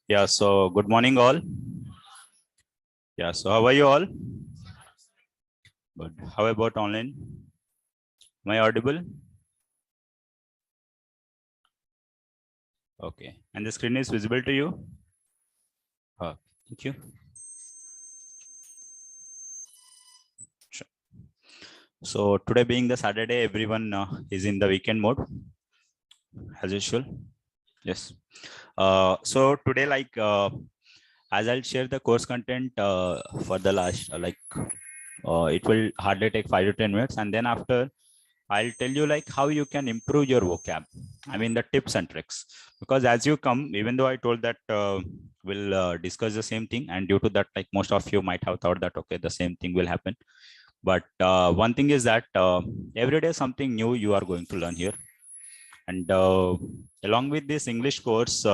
Yeah, so good morning all. Yeah, so how are you all? Good. How about online? Am I audible? Okay. And the screen is visible to you? Thank you. Sure. So today being the Saturday, everyone is in the weekend mode as usual. Yes. So today, as I'll share the course content for the last, it will hardly take 5 to 10 minutes. And then after, I'll tell you like how you can improve your vocab. I mean the tips and tricks, because as you come, even though I told that we'll discuss the same thing, and due to that, like most of you might have thought that, okay, the same thing will happen. But one thing is that every day something new you are going to learn here. And along with this English course,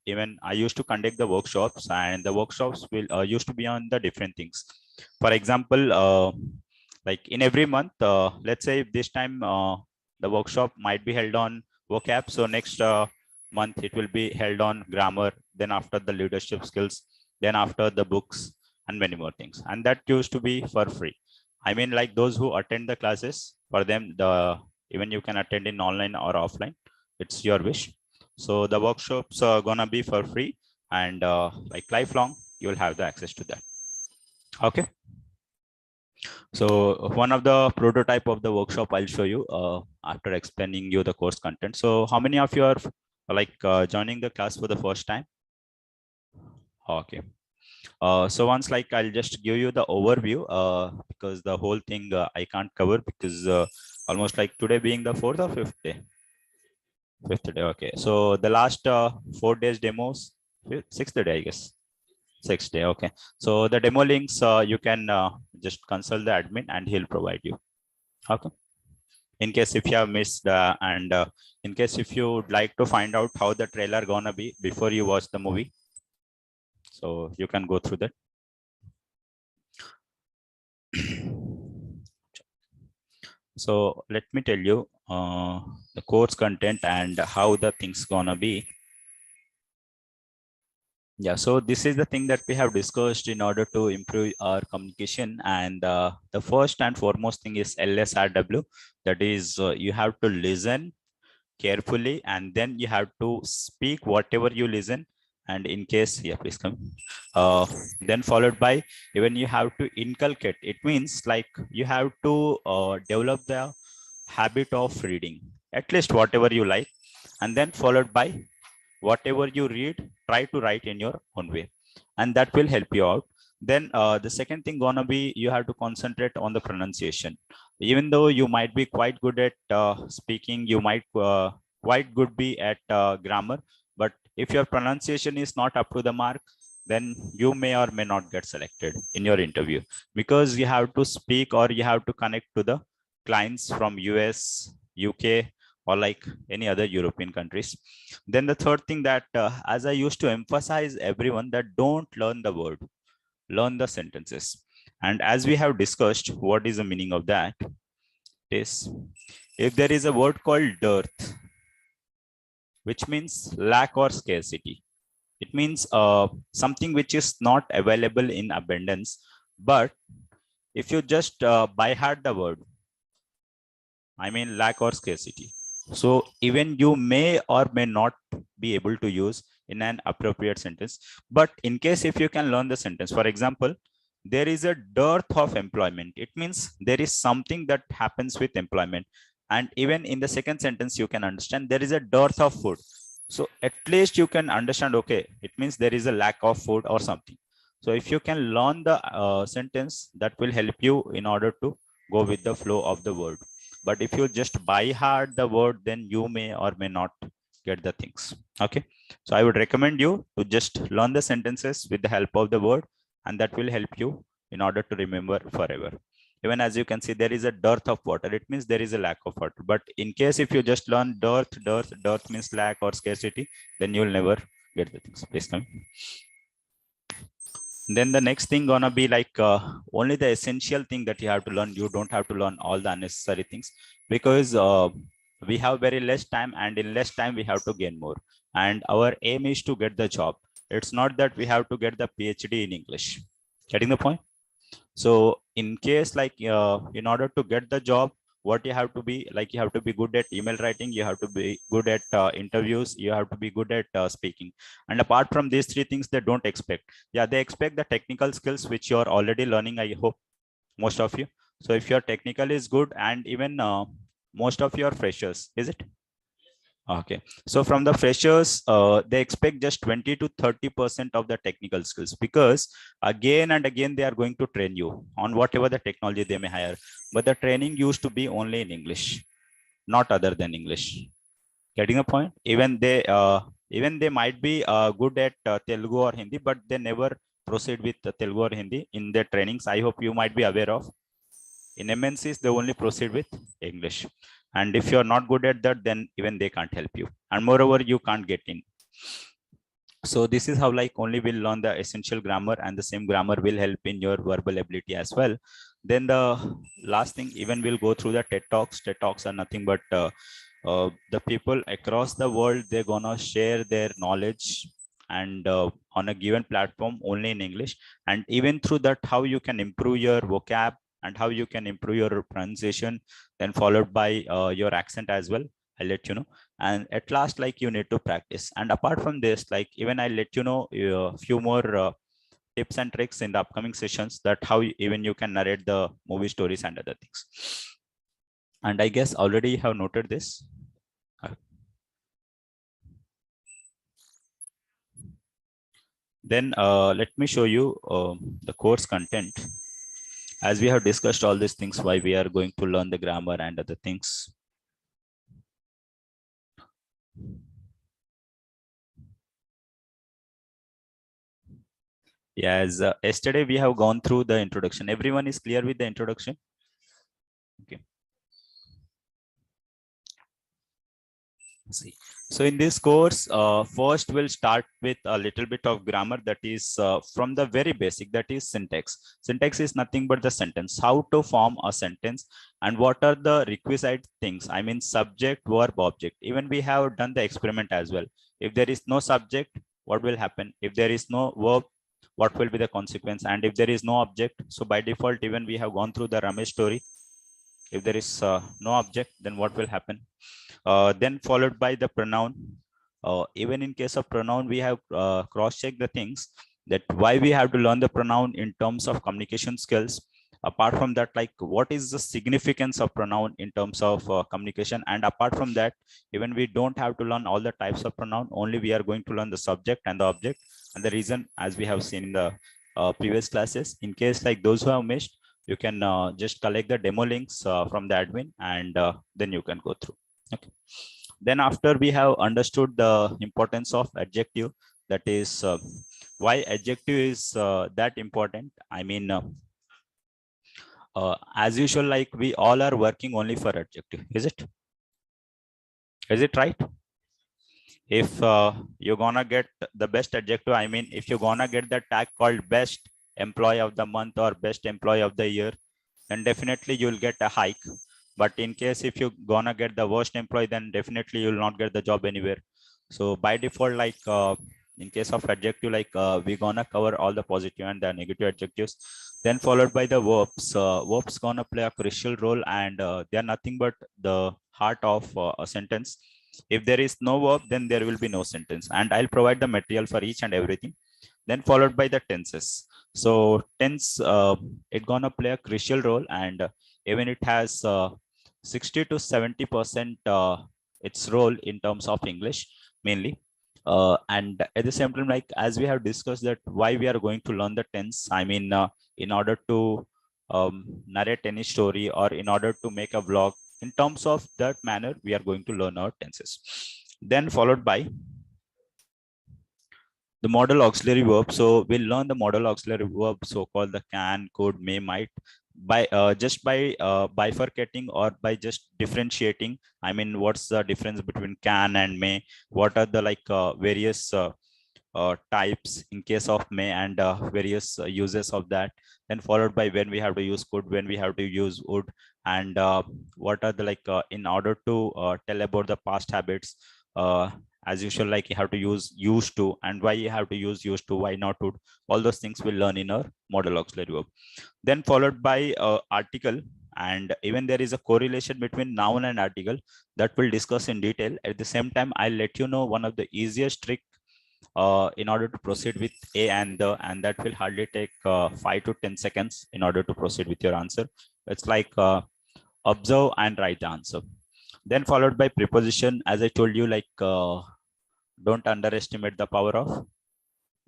even I used to conduct the workshops, and the workshops will used to be on the different things. For example, like in every month, let's say this time the workshop might be held on vocab. So next month it will be held on grammar. Then after the leadership skills, then after the books and many more things. And that used to be for free. I mean, like those who attend the classes, for them, even you can attend in online or offline. It's your wish. So the workshops are gonna be for free, and like lifelong, you will have the access to that. Okay. So one of the prototype of the workshop I'll show you after explaining you the course content. So how many of you are joining the class for the first time? Okay. So once I'll just give you the overview because the whole thing I can't cover, because almost like today being the 4th or 5th day. 5th day. Okay. So the last 4 days demos, 6th day, I guess. 6th day. Okay. So the demo links you can just consult the admin and he'll provide you. Okay. In case if you have missed and in case if you would like to find out how the trailer gonna be before you watch the movie, so you can go through that. So let me tell you the course content and how the things gonna be. Yeah, so this is the thing that we have discussed in order to improve our communication. And the first and foremost thing is LSRW. That is, you have to listen carefully, and then you have to speak whatever you listen. And in case, yeah, please come. Then followed by, even you have to inculcate. It means like you have to develop the habit of reading, at least whatever you like. And then followed by, whatever you read, try to write in your own way, and that will help you out. Then the second thing gonna be, you have to concentrate on the pronunciation. Even though you might be quite good at speaking, you might quite good be at grammar, but if your pronunciation is not up to the mark, then you may or may not get selected in your interview, because you have to speak or you have to connect to the clients from US, UK, or like any other European countries. Then the third thing that, as I used to emphasize everyone, that don't learn the word, learn the sentences. And as we have discussed, what is the meaning of that? Is if there is a word called dearth, which means lack or scarcity, it means something which is not available in abundance. But if you just by heart the word, I mean lack or scarcity, so even you may or may not be able to use in an appropriate sentence. But in case if you can learn the sentence, for example, there is a dearth of employment, it means there is something that happens with employment. And even in the second sentence, you can understand there is a dearth of food. So at least you can understand, okay, it means there is a lack of food or something. So if you can learn the sentence, that will help you in order to go with the flow of the word. But if you just by heart the word, then you may or may not get the things. Okay. So I would recommend you to just learn the sentences with the help of the word, and that will help you in order to remember forever. Even as you can see, there is a dearth of water. It means there is a lack of water. But in case if you just learn dearth means lack or scarcity, then you'll never get the things. Please come. Then the next thing gonna be like only the essential thing that you have to learn. You don't have to learn all the unnecessary things, because we have very less time, and in less time we have to gain more. And our aim is to get the job. It's not that we have to get the PhD in English. Getting the point? So in case like in order to get the job, what you have to be like, you have to be good at email writing, you have to be good at interviews, you have to be good at speaking. And apart from these three things, they don't expect. Yeah, they expect the technical skills which you are already learning, I hope, most of you. So if your technical is good, and even most of your freshers, is it? Okay, so from the freshers, they expect just 20 to 30% of the technical skills, because again and again they are going to train you on whatever the technology they may hire. But the training used to be only in English, not other than English. Getting a point? Even they might be good at Telugu or Hindi, but they never proceed with Telugu or Hindi in their trainings. I hope you might be aware of. In MNCs, they only proceed with English. And if you're not good at that, then even they can't help you. And moreover, you can't get in. So this is how like only will learn the essential grammar, and the same grammar will help in your verbal ability as well. Then the last thing, even we'll go through the TED Talks. TED Talks are nothing but the people across the world, they're gonna share their knowledge, and on a given platform only in English. And even through that, how you can improve your vocab, and how you can improve your pronunciation, then followed by your accent as well. I'll let you know. And at last, like, you need to practice. And apart from this, like, even I'll let you know a few more tips and tricks in the upcoming sessions, that how even you can narrate the movie stories and other things. And I guess already you have noted this. Then let me show you the course content. As we have discussed all these things, why we are going to learn the grammar and other things. Yes, yesterday we have gone through the introduction. Everyone is clear with the introduction? Okay. See, so in this course, first we'll start with a little bit of grammar, that is from the very basic, that is syntax. Syntax is nothing but the sentence, how to form a sentence, and what are the requisite things. I mean, subject, verb, object. Even we have done the experiment as well. If there is no subject, what will happen? If there is no verb, what will be the consequence? And if there is no object, so by default, even we have gone through the Ramesh story. If there is no object, then what will happen? Then followed by the pronoun. Even in case of pronoun, we have cross-checked the things, that why we have to learn the pronoun in terms of communication skills. Apart from that, like, what is the significance of pronoun in terms of communication? And apart from that, even we don't have to learn all the types of pronoun, only we are going to learn the subject and the object. And the reason, as we have seen in the previous classes, in case like those who have missed, you can just collect the demo links from the admin, and then you can go through. Okay. Then after we have understood the importance of adjective, that is why adjective is that important. I mean, as usual, like, we all are working only for adjective. Is it? Is it right? If you're gonna get the best adjective, I mean, if you're gonna get the tag called best employee of the month or best employee of the year, then definitely you'll get a hike. But in case if you're gonna get the worst employee, then definitely you'll not get the job anywhere. So by default, like, in case of adjective, like, we're gonna cover all the positive and the negative adjectives. Then followed by the verbs. Verbs gonna play a crucial role, and they are nothing but the heart of a sentence. If there is no verb, then there will be no sentence. And I'll provide the material for each and everything. Then followed by the tenses. So tense, it gonna play a crucial role, and even it has 60 to 70% its role in terms of English mainly. And at the same time, like, as we have discussed, that why we are going to learn the tense. I mean, in order to narrate any story, or in order to make a vlog, in terms of that manner, we are going to learn our tenses. Then followed by the modal auxiliary verb. So we'll learn the modal auxiliary verb, so called the can, could, may, might, by just by bifurcating, or by just differentiating. I mean, what's the difference between can and may? What are the, like, various types in case of may and various uses of that. Then followed by when we have to use could, when we have to use would, and what are the in order to tell about the past habits, as usual, like you have to use used to, and why you have to use used to, why not would. All those things we'll learn in our model auxiliary verb. Then followed by article, and even there is a correlation between noun and article that we'll discuss in detail. At the same time, I'll let you know one of the easiest trick in order to proceed with a and the, and that will hardly take 5 to 10 seconds in order to proceed with your answer. It's like observe and write the answer. Then followed by preposition, as I told you, don't underestimate the power of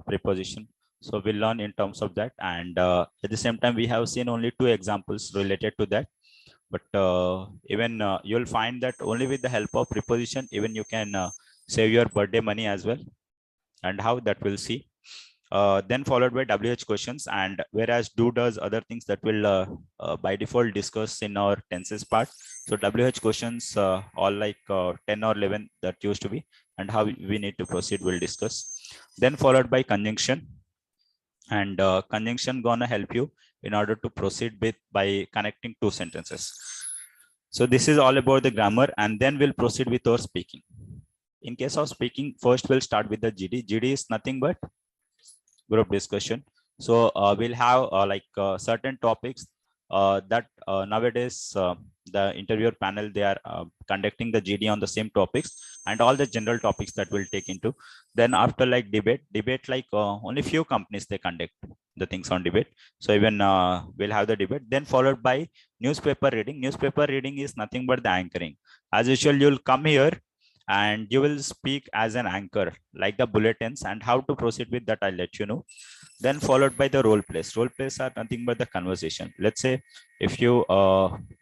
preposition. So we'll learn in terms of that. And at the same time, we have seen only 2 examples related to that. But even you'll find that only with the help of preposition, even you can save your birthday money as well. And how, that we'll see. Then followed by WH questions, and whereas do, does, other things that will by default discuss in our tenses part. So WH questions all 10 or 11 that used to be, and how we need to proceed we'll discuss. Then followed by conjunction, and conjunction gonna help you in order to proceed with by connecting 2 sentences. So this is all about the grammar, and then we'll proceed with our speaking. In case of speaking, first we'll start with the GD. GD is nothing but group discussion. So we'll have certain topics that nowadays the interviewer panel, they are conducting the GD on the same topics, and all the general topics that we'll take into. Then after debate only few companies they conduct the things on debate. So even we'll have the debate. Then followed by newspaper reading. Newspaper reading is nothing but the anchoring. As usual, you'll come here and you will speak as an anchor, like the bulletins, and how to proceed with that I'll let you know. Then followed by the role plays. Role plays are nothing but the conversation. Let's say if you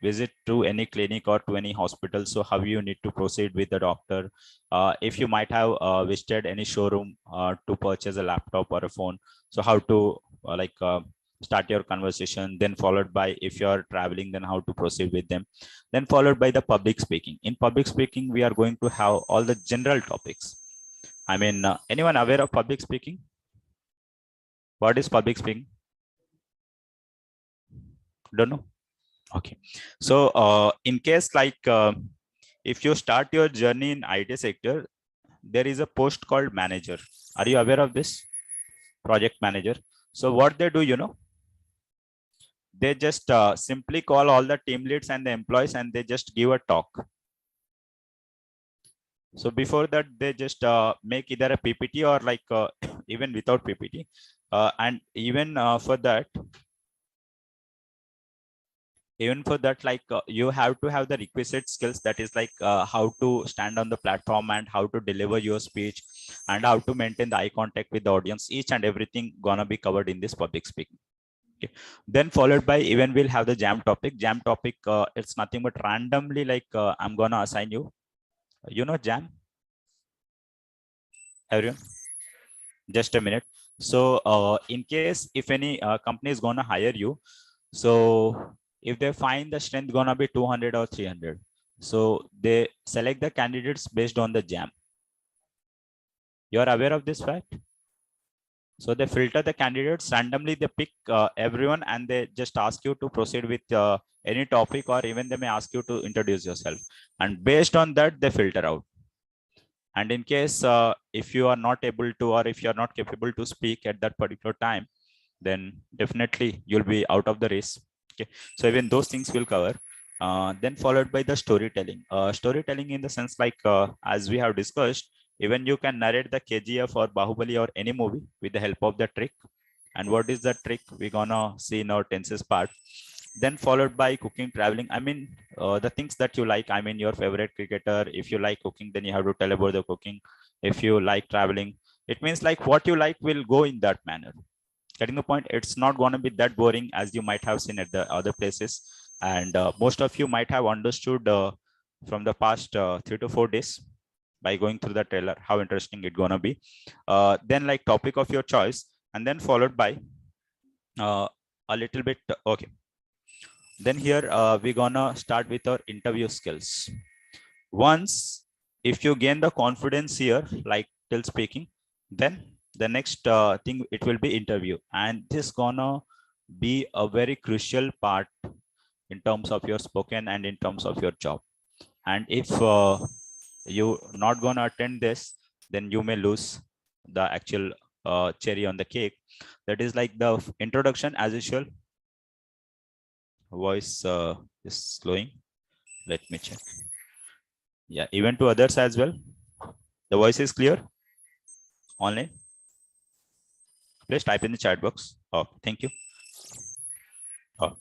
visit to any clinic or to any hospital, so how you need to proceed with the doctor. If you might have visited any showroom to purchase a laptop or a phone, so how to start your conversation. Then followed by if you are traveling, then how to proceed with them. Then followed by the public speaking. In public speaking, we are going to have all the general topics. I mean, anyone aware of public speaking? What is public speaking? Don't know. Okay. So in case if you start your journey in IT sector, there is a post called manager. Are you aware of this? Project manager. So what they do, they just simply call all the team leads and the employees, and they just give a talk. So before that, they just make either a PPT or even without PPT. And even for that, you have to have the requisite skills, that is how to stand on the platform and how to deliver your speech and how to maintain the eye contact with the audience. Each and everything gonna be covered in this public speaking. Okay. Then followed by even we'll have the jam topic. Jam topic, it's nothing but randomly I'm gonna assign you. Jam? Everyone? Just a minute. So in case if any company is gonna hire you, so if they find the strength gonna be 200 or 300, so they select the candidates based on the jam. You are aware of this fact? So they filter the candidates randomly, they pick everyone, and they just ask you to proceed with any topic, or even they may ask you to introduce yourself, and based on that they filter out. And in case if you are not able to, or if you are not capable to speak at that particular time, then definitely you'll be out of the race. Okay, so even those things will cover. Then followed by the storytelling. Storytelling in the sense as we have discussed, even you can narrate the KGF or Bahubali or any movie with the help of the trick. And what is the trick? We're gonna see in our tenses part. Then followed by cooking, traveling. I mean, the things that you like. I mean, your favorite cricketer. If you like cooking, then you have to tell about the cooking. If you like traveling, it means what you like will go in that manner. Getting the point? It's not going to be that boring as you might have seen at the other places. And most of you might have understood from the past 3 to 4 days by going through the trailer how interesting it's going to be. Then topic of your choice, and then followed by a little bit. Okay. Then here we're gonna start with our interview skills. Once if you gain the confidence here, till speaking, then the next thing, it will be interview, and this gonna be a very crucial part in terms of your spoken and in terms of your job. And if you not gonna attend this, then you may lose the actual cherry on the cake. That is like the introduction. As usual, voice is slowing. Let me check. Yeah, even to others as well. The voice is clear online. Please type in the chat box. Oh, thank you. Oh.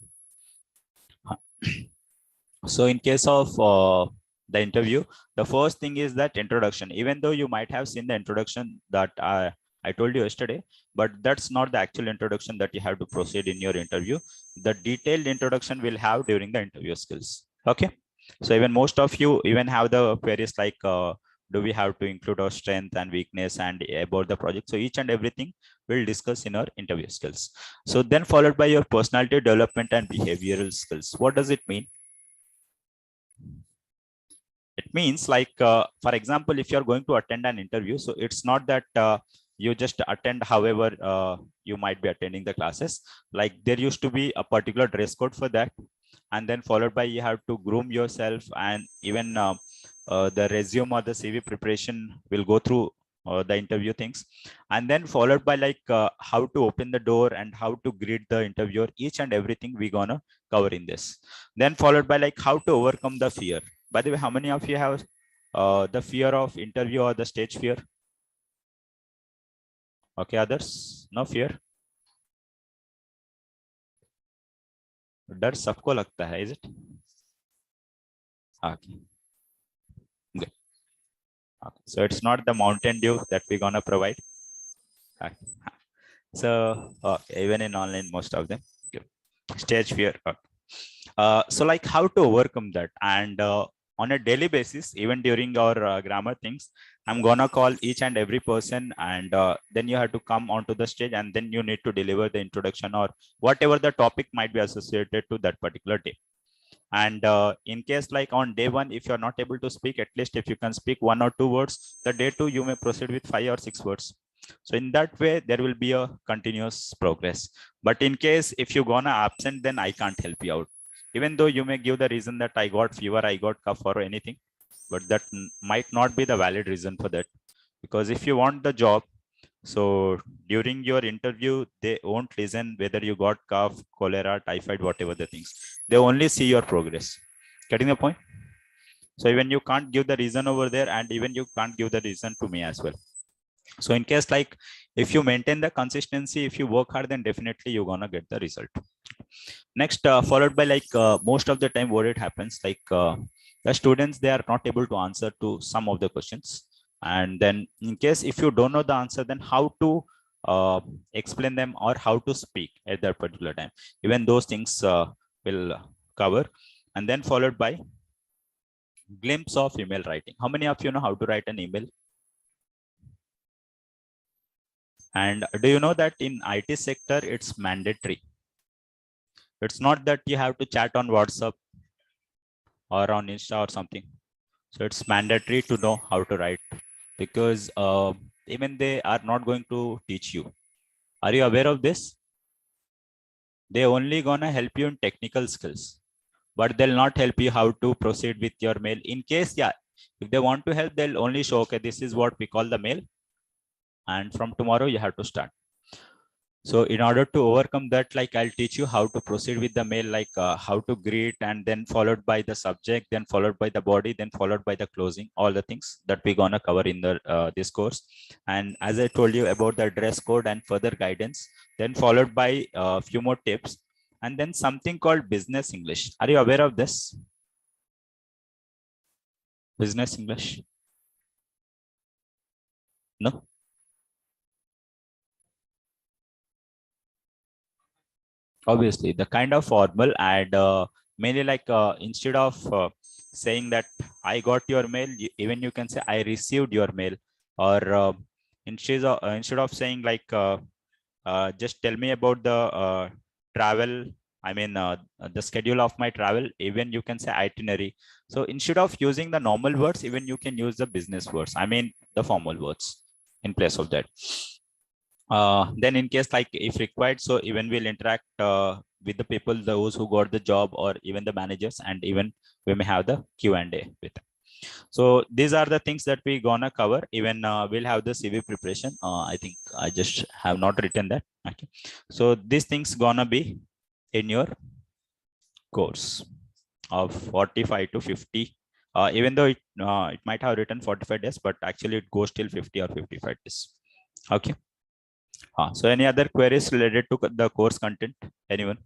So in case of the interview, the first thing is that introduction. Even though you might have seen the introduction that I told you yesterday, but that's not the actual introduction that you have to proceed in your interview. The detailed introduction will have during the interview skills. Okay. So even most of you even have the queries like, do we have to include our strength and weakness and about the project? So each and everything we'll discuss in our interview skills. So then followed by your personality development and behavioral skills. What does it mean? It means like, for example, if you're going to attend an interview, so it's not that you just attend however you might be attending the classes. Like there used to be a particular dress code for that, and then followed by you have to groom yourself, and even the resume or the CV preparation will go through the interview things, and then followed by like how to open the door and how to greet the interviewer. Each and everything we gonna cover in this. Then followed by like how to overcome the fear. By the way, how many of you have the fear of interview or the stage fear? Okay, others, no fear. डर सबको लगता है, is it? Okay. Good. Okay. So it's not the Mountain Dew that we're gonna provide. Okay. So even in online, most of them. Good. Stage fear. Okay. So like how to overcome that, and on a daily basis, even during our grammar things, I'm gonna call each and every person, and then you have to come onto the stage, and then you need to deliver the introduction or whatever the topic might be associated to that particular day. And in case like on day one, if you're not able to speak, at least if you can speak 1 or 2 words, the day 2 you may proceed with 5 or 6 words. So in that way, there will be a continuous progress. But in case if you're gonna absent, then I can't help you out. Even though you may give the reason that I got fever, I got cough or anything, but that might not be the valid reason for that. Because if you want the job, so during your interview, they won't listen whether you got cough, cholera, typhoid, whatever the things. They only see your progress. Getting the point? So even you can't give the reason over there, and even you can't give the reason to me as well. So in case like if you maintain the consistency, if you work hard, then definitely you're gonna get the result. Next, followed by like most of the time what it happens, like the students, they are not able to answer to some of the questions. And then in case if you don't know the answer, then how to explain them or how to speak at that particular time. Even those things will cover. And then followed by glimpse of email writing. How many of you know how to write an email? And do you know that in IT sector, it's mandatory. It's not that you have to chat on WhatsApp or on Insta or something. So it's mandatory to know how to write, because even they are not going to teach you. Are you aware of this? They only gonna help you in technical skills, but they'll not help you how to proceed with your mail. In case, yeah, if they want to help, they'll only show, okay, this is what we call the mail, and from tomorrow you have to start. So in order to overcome that, like I'll teach you how to proceed with the mail, like how to greet, and then followed by the subject, then followed by the body, then followed by the closing, all the things that we're gonna cover in the this course. And as I told you about the dress code and further guidance, then followed by a few more tips, and then something called business English. Are you aware of this? Business English? No? Obviously the kind of formal, and mainly like instead of saying that I got your mail, even you can say I received your mail, or instead of saying like just tell me about the travel, I mean the schedule of my travel, even you can say itinerary. So instead of using the normal words, even you can use the business words, I mean the formal words in place of that. Then in case like if required, so even we'll interact with the people, those who got the job, or even the managers, and even we may have the Q&A with them. So these are the things that we gonna cover. Even we'll have the CV preparation. I think I just have not written that. Okay. So these things gonna be in your course of 45 to 50. Even though it might have written 45 days, but actually it goes till 50 or 55 days. Okay. So any other queries related to the course content? Anyone?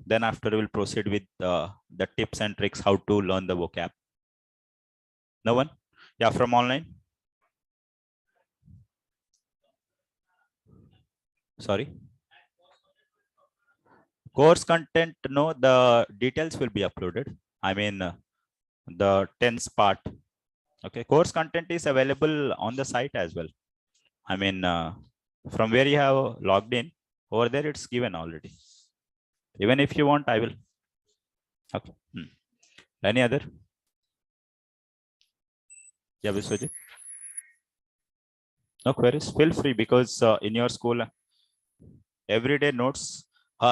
Then after we'll proceed with the tips and tricks how to learn the vocab. No one? Yeah, from online. Sorry. Course content, no, the details will be uploaded. I mean, the tense part. Okay, course content is available on the site as well. I mean, from where you have logged in, over there it's given already. Even if you want, I will. Okay. Any other? Yeah, Viswajit. No queries. Feel free, because in your school, everyday notes.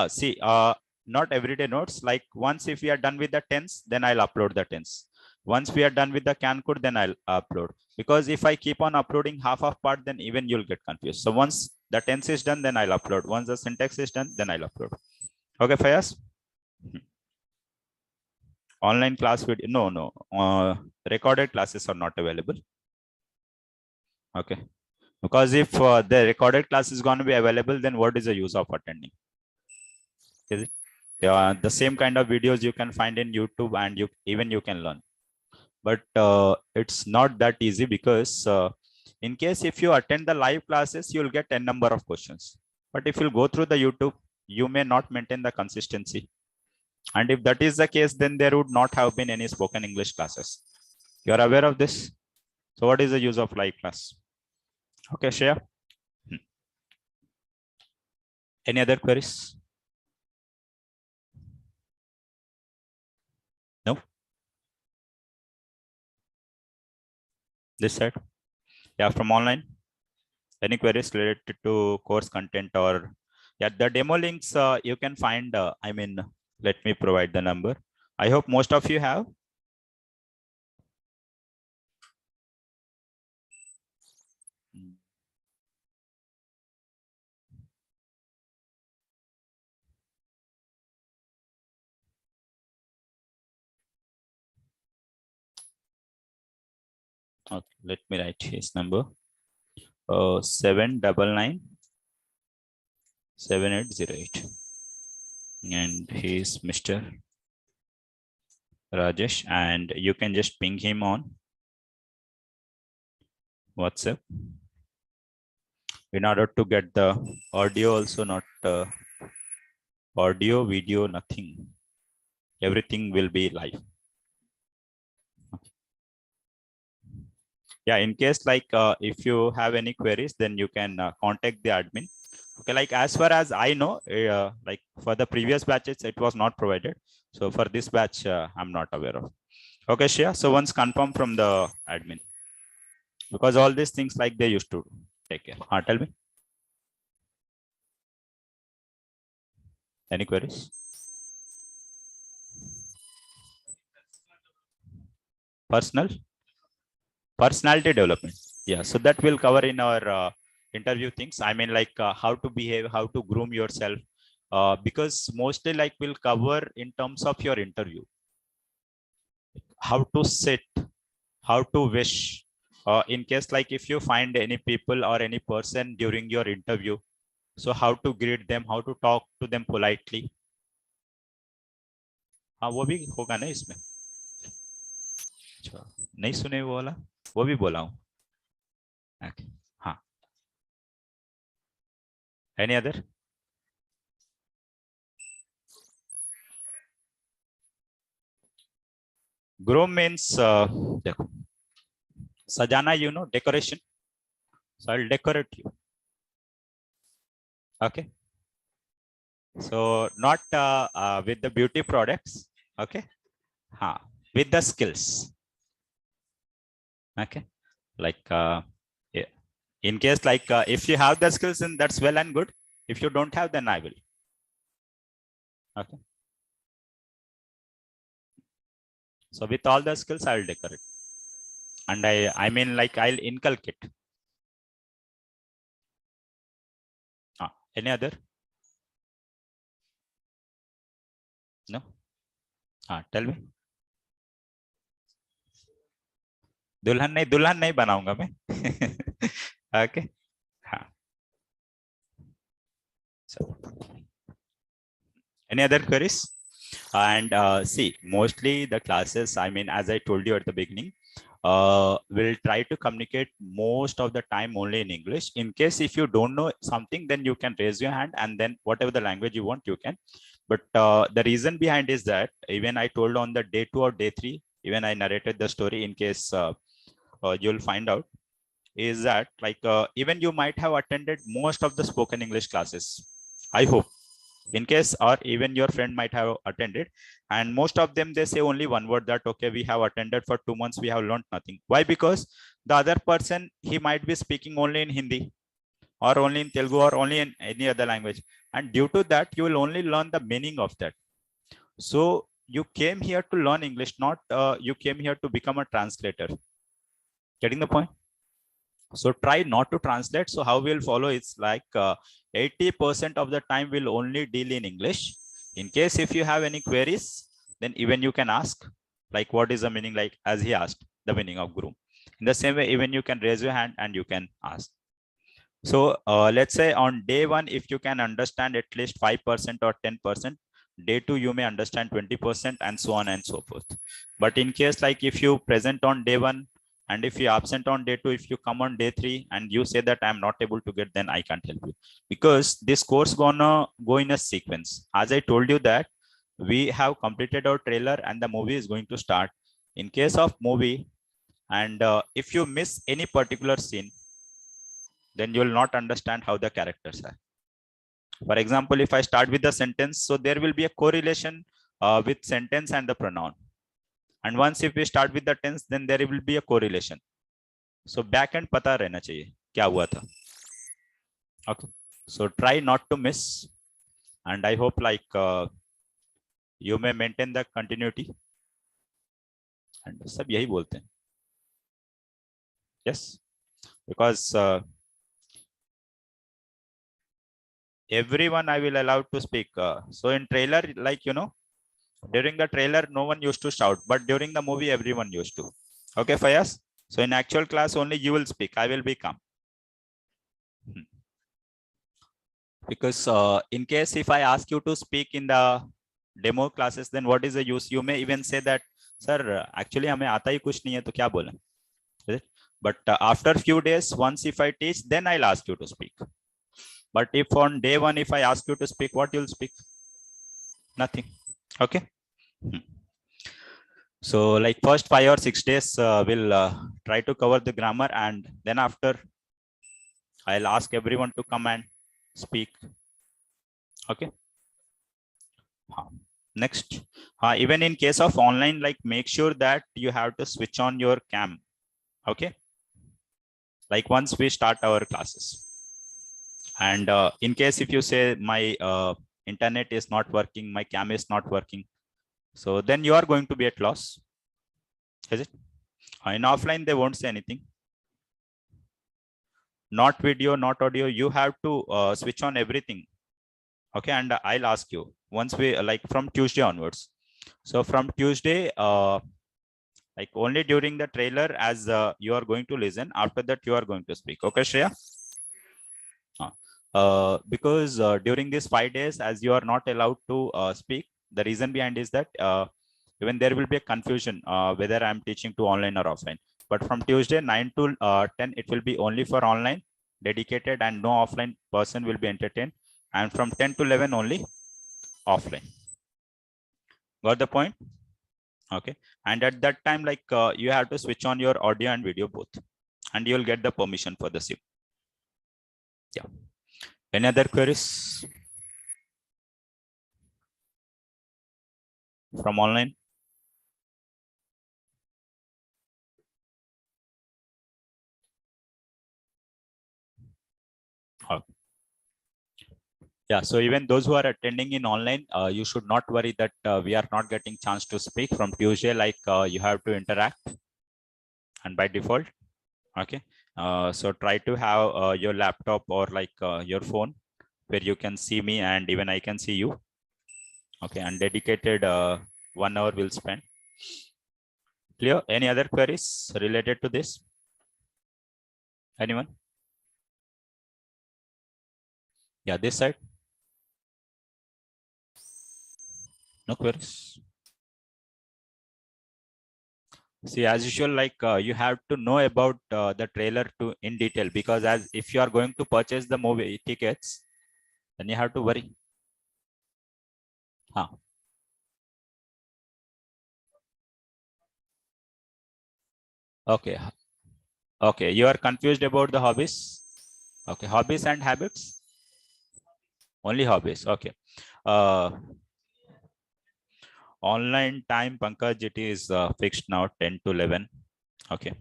See, not everyday notes. Like once if we are done with the tense, then I'll upload the tense. Once we are done with the can code, then I'll upload. Because if I keep on uploading half of part, then even you'll get confused. So once the tense is done, then I'll upload. Once the syntax is done, then I'll upload. Okay, Fayaz? Online class video? No. Recorded classes are not available. Okay. Because if the recorded class is going to be available, then what is the use of attending? Is it? Yeah, the same kind of videos you can find in YouTube, and you can learn. But it's not that easy, because in case if you attend the live classes, you'll get a number of questions. But if you go through the YouTube, you may not maintain the consistency. And if that is the case, then there would not have been any spoken English classes. You are aware of this? So what is the use of live class? Okay, Shreya. Any other queries? No? This side? Yeah, from online? Any queries related to course content? Or yeah, the demo links you can find. I mean, let me provide the number. I hope most of you have. Okay, let me write his number. 799-7808, and he's Mr. Rajesh, and you can just ping him on WhatsApp in order to get the audio also, not audio, video, nothing. Everything will be live. Yeah, in case like if you have any queries, then you can contact the admin. Okay, like as far as I know, like for the previous batches, it was not provided. So for this batch, I'm not aware of. Okay, Shia. So once confirm from the admin, because all these things like they used to take care. Tell me. Any queries? Personality development. Yeah, so that will cover in our interview things. I mean, like how to behave, how to groom yourself, because mostly like we'll cover in terms of your interview, how to sit, how to wish. In case like if you find any people or any person during your interview, so how to greet them, how to talk to them politely. हाँ वो भी होगा ना इसमें. अच्छा, नहीं सुने वो वाला, वो भी बोला हूँ. Okay. हाँ. Any other? Groom means देखो, सजाना, decoration. So I'll decorate you. Okay. So not with the beauty products. Okay. With the skills. Okay. Like yeah. In case like if you have the skills, then that's well and good. If you don't have, then I will. Okay. So with all the skills, I will decorate. And I mean like I'll inculcate. Any other? No? Tell me. दुल्हन नहीं बनाऊंगा मैं. Okay. हाँ. So, any other queries? And see, mostly the classes, I mean, as I told you at the beginning, will try to communicate most of the time only in English. In case if you don't know something, then you can raise your hand, and then whatever the language you want, you can. But the reason behind is that even I told on the day 2 or day 3, even I narrated the story in case you'll find out, is that like even you might have attended most of the spoken English classes, I hope, in case, or even your friend might have attended, and most of them, they say only one word, that okay, we have attended for 2 months, we have learned nothing. Why? Because the other person, he might be speaking only in Hindi or only in Telugu or only in any other language, and due to that you will only learn the meaning of that. So you came here to learn English, not you came here to become a translator. Getting the point? So try not to translate. So how we'll follow is like 80% of the time we'll only deal in English. In case if you have any queries, then even you can ask, like what is the meaning, like as he asked the meaning of guru. In the same way, even you can raise your hand and you can ask. So let's say on day 1, if you can understand at least 5% or 10%, day 2 you may understand 20%, and so on and so forth. But in case like if you present on day 1 and if you absent on day 2, if you come on day 3 and you say that I'm not able to get, then I can't help you, because this course gonna go in a sequence. As I told you that we have completed our trailer and the movie is going to start. In case of movie, and if you miss any particular scene, then you will not understand how the characters are. For example, if I start with the sentence, so there will be a correlation with sentence and the pronoun. And once if we start with the tense, then there will be a correlation. So back end pata rehna chahiye kya hua tha. Okay. So try not to miss, and I hope like you may maintain the continuity. And सब यही बोलते हैं. Yes, because everyone I will allow to speak. So in trailer, like during the trailer, no one used to shout, but during the movie, everyone used to. Okay, Fayaz? So in actual class, only you will speak. I will be calm. Because in case if I ask you to speak in the demo classes, then what is the use? You may even say that, sir, actually हमें आता ही कुछ नहीं है तो क्या बोलें? But after few days, once if I teach, then I'll ask you to speak. But if on day 1, if I ask you to speak, what you'll speak? Nothing. Okay. So like first 5 or 6 days, we'll try to cover the grammar, and then after I'll ask everyone to come and speak. Okay. Next, even in case of online, like make sure that you have to switch on your cam. Okay. Like once we start our classes. And in case if you say my internet is not working, my cam is not working, so then you are going to be at loss. Is it? In offline, they won't say anything. Not video, not audio. You have to switch on everything. Okay, and I'll ask you once we like from Tuesday onwards. So from Tuesday, like only during the trailer, as you are going to listen. After that, you are going to speak. Okay, Shreya? Because during these 5 days, as you are not allowed to speak, the reason behind is that even there will be a confusion whether I'm teaching to online or offline. But from Tuesday 9 to 10, it will be only for online, dedicated, and no offline person will be entertained. And from 10 to 11 only offline. Got the point? Okay. And at that time, like you have to switch on your audio and video both, and you'll get the permission for the same. Yeah. Any other queries from online? Okay. Yeah, so even those who are attending in online, you should not worry that we are not getting chance to speak from Tuesday, like you have to interact and by default. Okay, so try to have your laptop or like your phone where you can see me and even I can see you. Okay, and dedicated 1 hour will spend. Clear? Any other queries related to this? Anyone? Yeah, this side. No queries. See, as usual, like you have to know about the trailer to in detail, because as if you are going to purchase the movie tickets, then you have to worry. Huh. Okay. Okay. You are confused about the hobbies. Okay. Hobbies and habits. Only hobbies. Okay. Uh, online time, Pankaj, it is fixed now 10 to 11. Okay.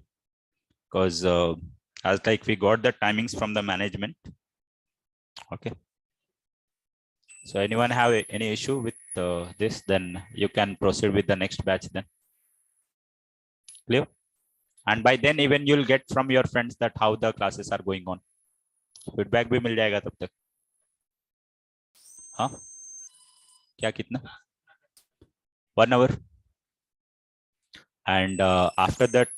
Because as like we got the timings from the management. Okay. So anyone have any issue with this, then you can proceed with the next batch then. Clear? And by then even you'll get from your friends that how the classes are going on. Feedback भी मिल जाएगा तब तक. हाँ? क्या कितना? 1 hour. And after that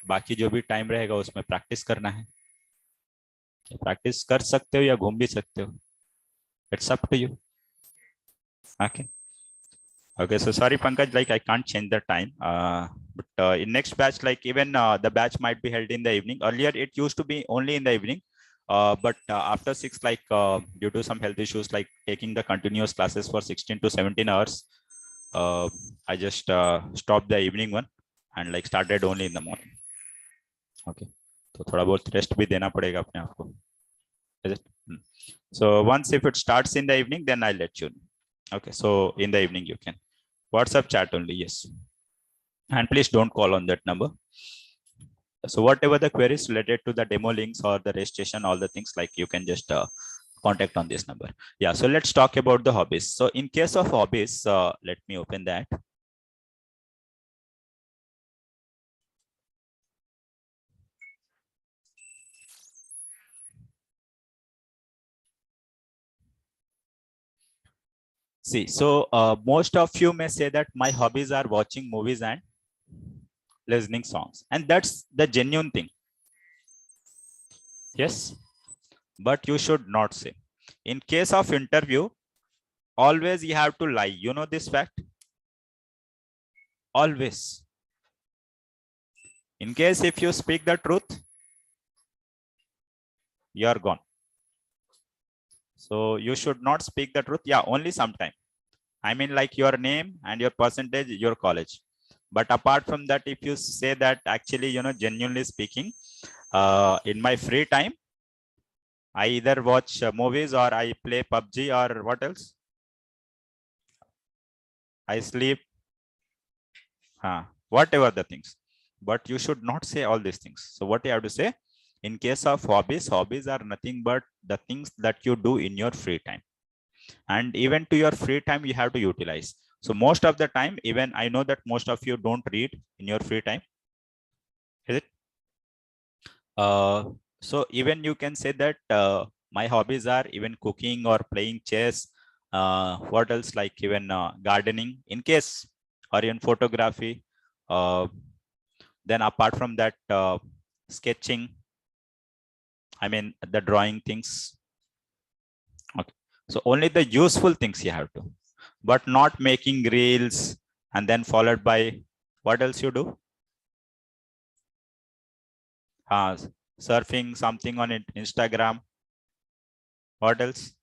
बाकी जो भी टाइम रहेगा उसमें प्रैक्टिस करना है. प्रैक्टिस कर सकते हो या घूम भी सकते हो. It's up to you. Okay. Okay, so sorry, Pankaj, like I can't change the time. But in next batch, like even the batch might be held in the evening. Earlier, it used to be only in the evening. But after 6, like due to some health issues, like taking the continuous classes for 16 to 17 hours, I just stopped the evening one and like started only in the morning. Okay. तो थोड़ा बहुत rest भी देना पड़ेगा अपने आप को. Is it? So once if it starts in the evening, then I'll let you know. Okay, so in the evening you can. WhatsApp chat only, yes. And please don't call on that number. So whatever the queries related to the demo links or the registration, all the things, like you can just contact on this number. Yeah, so let's talk about the hobbies. So in case of hobbies, let me open that. See, so most of you may say that my hobbies are watching movies and listening songs, and that's the genuine thing. Yes, but you should not say. In case of interview, always you have to lie. You know this fact? Always. In case if you speak the truth, you are gone. So you should not speak the truth. Yeah, only sometime. I mean, like your name and your percentage, your college. But apart from that, if you say that actually, genuinely speaking, in my free time, I either watch movies or I play PUBG or what else? I sleep, whatever the things. But you should not say all these things. So what you have to say, in case of hobbies, hobbies are nothing but the things that you do in your free time. And even to your free time, you have to utilize. So most of the time, even I know that most of you don't read in your free time. Is it? So even you can say that my hobbies are even cooking or playing chess. What else? Like even gardening in case, or even photography. Then apart from that, sketching. I mean the drawing things. Okay. So only the useful things you have to, but not making reels and then followed by what else you do? Surfing something on it, Instagram. What else?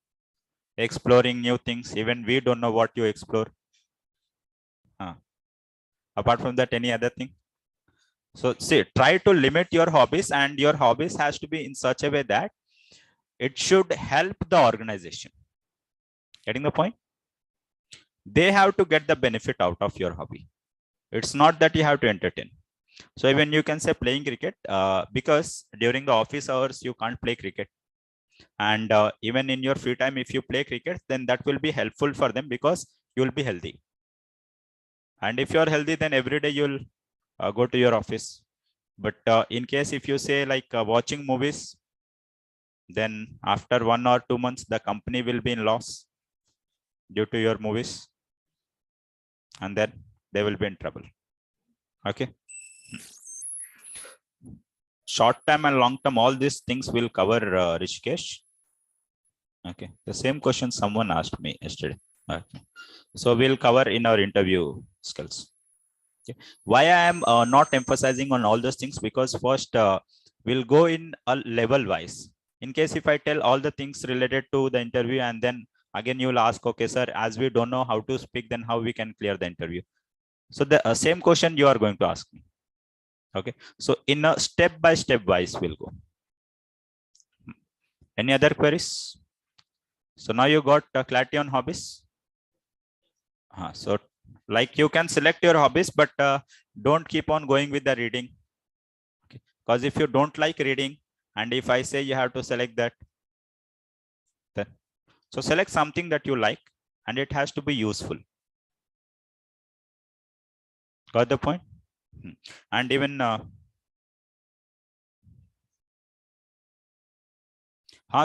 Exploring new things. Even we don't know what you explore. Apart from that, any other thing? So see, try to limit your hobbies, and your hobbies has to be in such a way that it should help the organization. Getting the point? They have to get the benefit out of your hobby. It's not that you have to entertain. So even you can say playing cricket, because during the office hours, you can't play cricket. And even in your free time, if you play cricket, then that will be helpful for them because you will be healthy. And if you are healthy, then every day you'll go to your office. But in case if you say like watching movies, then after 1 or 2 months, the company will be in loss due to your movies. And then they will be in trouble. Okay. Short term and long term, all these things will cover, Rishikesh. Okay. The same question someone asked me yesterday. Okay. So we'll cover in our interview skills. Okay. Why I am not emphasizing on all those things? Because first we'll go in a level wise. In case if I tell all the things related to the interview, and then again you will ask, okay, sir, as we don't know how to speak, then how we can clear the interview? So the same question you are going to ask me. Okay. So in a step by step wise, we'll go. Any other queries? So now you got clarity on hobbies. So like you can select your hobbies, but don't keep on going with the reading. Okay. Because if you don't like reading, and if I say you have to select that, then so select something that you like, and it has to be useful. Got the point? And even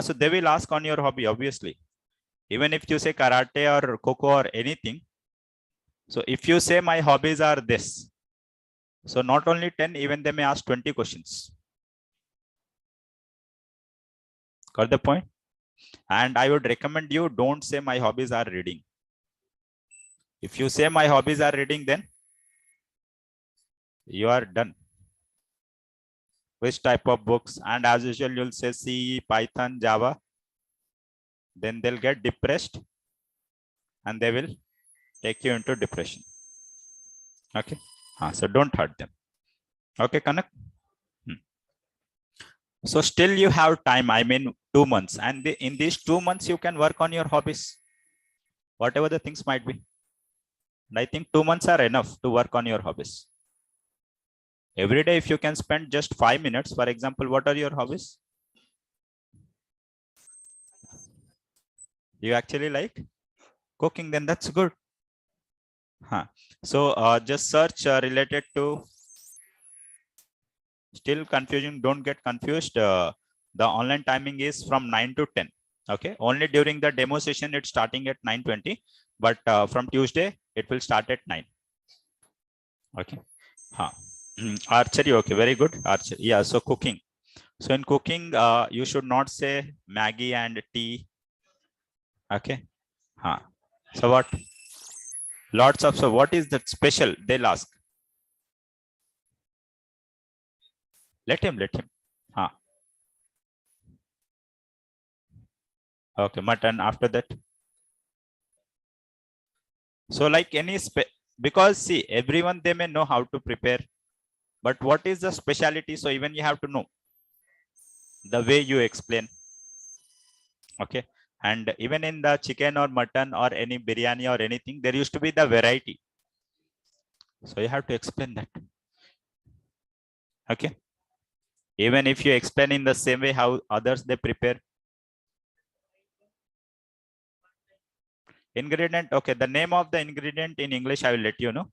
so they will ask on your hobby, obviously. Even if you say karate or kho or anything. So if you say my hobbies are this, so not only 10, even they may ask 20 questions. Got the point? And I would recommend you don't say my hobbies are reading. If you say my hobbies are reading, then you are done. Which type of books? And as usual, you'll say C, Python, Java. Then they'll get depressed and they will take you into depression. Okay. So don't hurt them. Okay, Kanak? So still you have time. I mean, 2 months. And in these 2 months, you can work on your hobbies, whatever the things might be. And I think 2 months are enough to work on your hobbies. Every day, if you can spend just 5 minutes, for example, what are your hobbies? You actually like cooking, then that's good. So just search related to, still confusing, don't get confused. The online timing is from 9 to 10. Okay. Only during the demo session, it's starting at 9:20, but from Tuesday, it will start at 9. Okay. Archery. Okay. Very good. Archery. Yeah. So cooking. So in cooking, you should not say Maggie and tea. Okay. So what? Lots of, so what is that special? They'll ask. Let him. Okay. Mutton after that. So like any, because see, everyone, they may know how to prepare, but what is the specialty? So even you have to know the way you explain. Okay. And even in the chicken or mutton or any biryani or anything, there used to be the variety. So you have to explain that. Okay. Even if you explain in the same way how others they prepare. Ingredient. Okay. The name of the ingredient in English, I will let you know.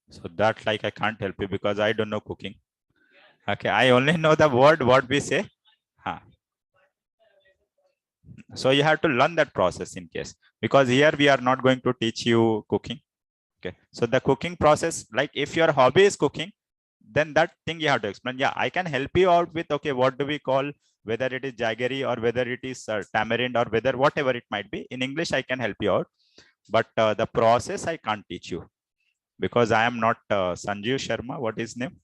So that like I can't help you because I don't know cooking. Okay. I only know the word what we say. So you have to learn that process in case, because here we are not going to teach you cooking. Okay. So the cooking process, like if your hobby is cooking, then that thing you have to explain. Yeah, I can help you out with, okay, what do we call, whether it is jaggery or whether it is tamarind or whether whatever it might be. In English, I can help you out, but the process I can't teach you because I am not Sanjeev Sharma. What is his name?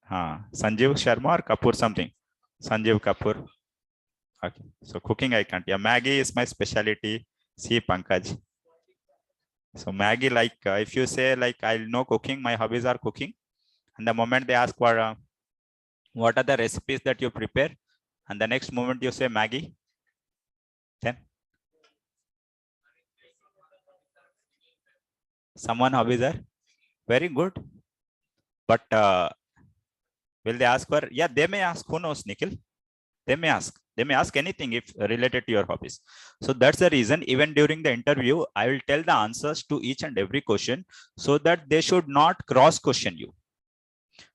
Sanjeev Sharma or Kapoor something. Sanjeev Kapoor. Okay. So cooking I can't. Yeah, Maggie is my specialty. See Pankaj. So Maggie, like if you say like I know cooking, my hobbies are cooking, and the moment they ask for what are the recipes that you prepare, and the next moment you say Maggie, then someone hobbies are Very good. But will they ask for, yeah, they may ask, who knows, Nikhil? They may ask anything if related to your hobbies. So that's the reason, even during the interview, I will tell the answers to each and every question so that they should not cross question you.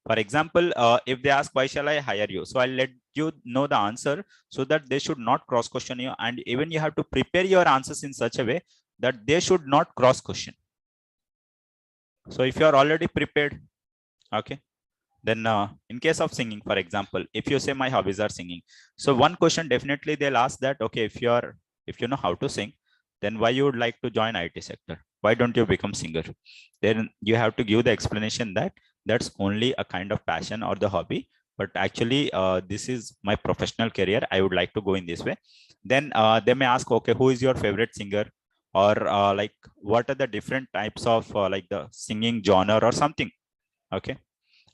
For example, if they ask, why shall I hire you? So I'll let you know the answer so that they should not cross question you. And even you have to prepare your answers in such a way that they should not cross question. So if you are already prepared, okay, then in case of singing, for example, if you say my hobbies are singing, so one question definitely they'll ask that, okay, if you know how to sing, then why you would like to join IT sector? Why don't you become singer? Then you have to give the explanation that that's only a kind of passion or the hobby, but actually this is my professional career. I would like to go in this way. Then they may ask, okay, who is your favorite singer? Or like, what are the different types of like the singing genre or something? Okay.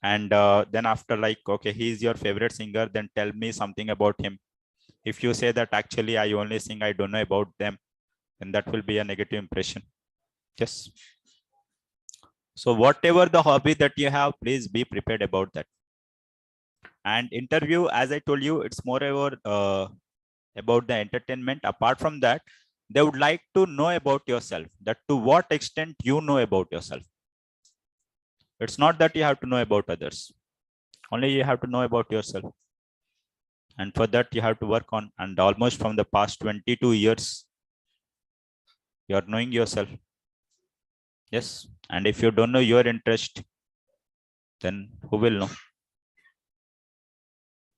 And then after, like, okay, he's your favorite singer, then tell me something about him. If you say that actually I only sing, I don't know about them, then that will be a negative impression. Yes. So whatever the hobby that you have, please be prepared about that. And interview, as I told you, it's more about the entertainment. Apart from that, they would like to know about yourself, that to what extent you know about yourself. It's not that you have to know about others, only you have to know about yourself. And for that, you have to work on, and almost from the past 22 years, you're knowing yourself. Yes. And if you don't know your interest, then who will know?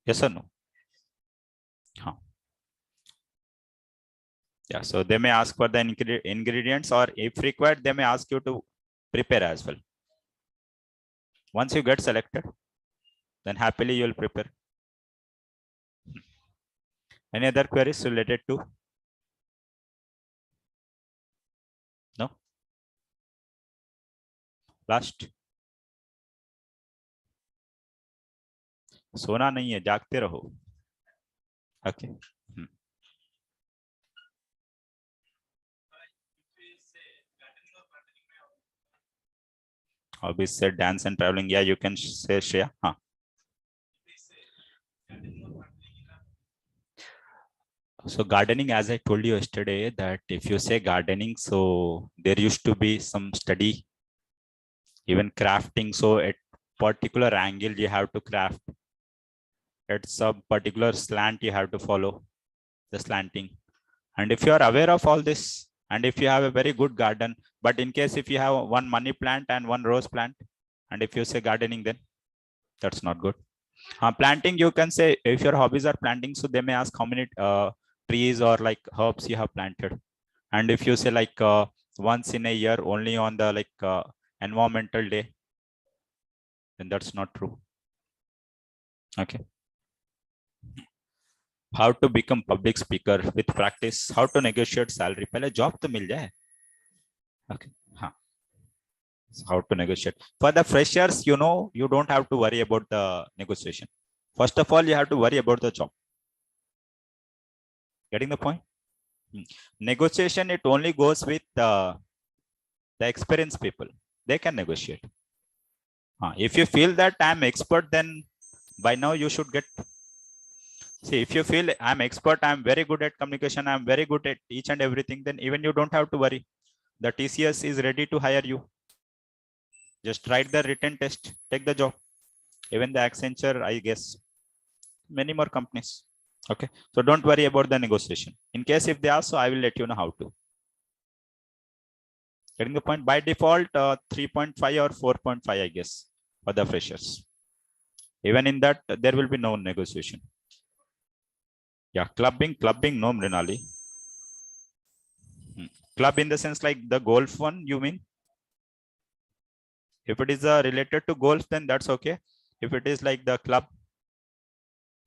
Yes or no? Huh. Yeah. So they may ask for the ingredients, or if required, they may ask you to prepare as well. Once you get selected, then happily you'll prepare. Any other queries related to? No? Last? सोना नहीं है, जागते रहो. Okay. Hobbies said dance and traveling. Yeah, you can say Shreya. Huh. So gardening, as I told you yesterday, that if you say gardening, so there used to be some study, even crafting. So at particular angle, you have to craft. At some particular slant, you have to follow the slanting. And if you are aware of all this, and if you have a very good garden, but in case if you have one money plant and one rose plant, and if you say gardening, then that's not good. Planting, you can say, if your hobbies are planting, so they may ask how many trees or like herbs you have planted. And if you say like once in a year, only on the like environmental day, then that's not true. Okay. How to become public speaker with practice, how to negotiate salary. पहले job तो मिल जाए. Okay. हाँ. So how to negotiate. For the freshers, you know, you don't have to worry about the negotiation. First of all, you have to worry about the job. Getting the point? Negotiation, it only goes with the experienced people. They can negotiate. If you feel that I'm expert, then by now you should get. See, if you feel I'm expert, I'm very good at communication, I'm very good at each and everything, then even you don't have to worry. The TCS is ready to hire you. Just write the written test, take the job. Even the Accenture, I guess, many more companies. Okay. So don't worry about the negotiation. In case if they ask, so I will let you know how to. Getting the point? By default, 3.5 or 4.5, I guess, for the freshers. Even in that, there will be no negotiation. Yeah, clubbing, no, Mrinali. Club in the sense like the golf one, you mean? If it is related to golf, then that's okay. If it is like the club,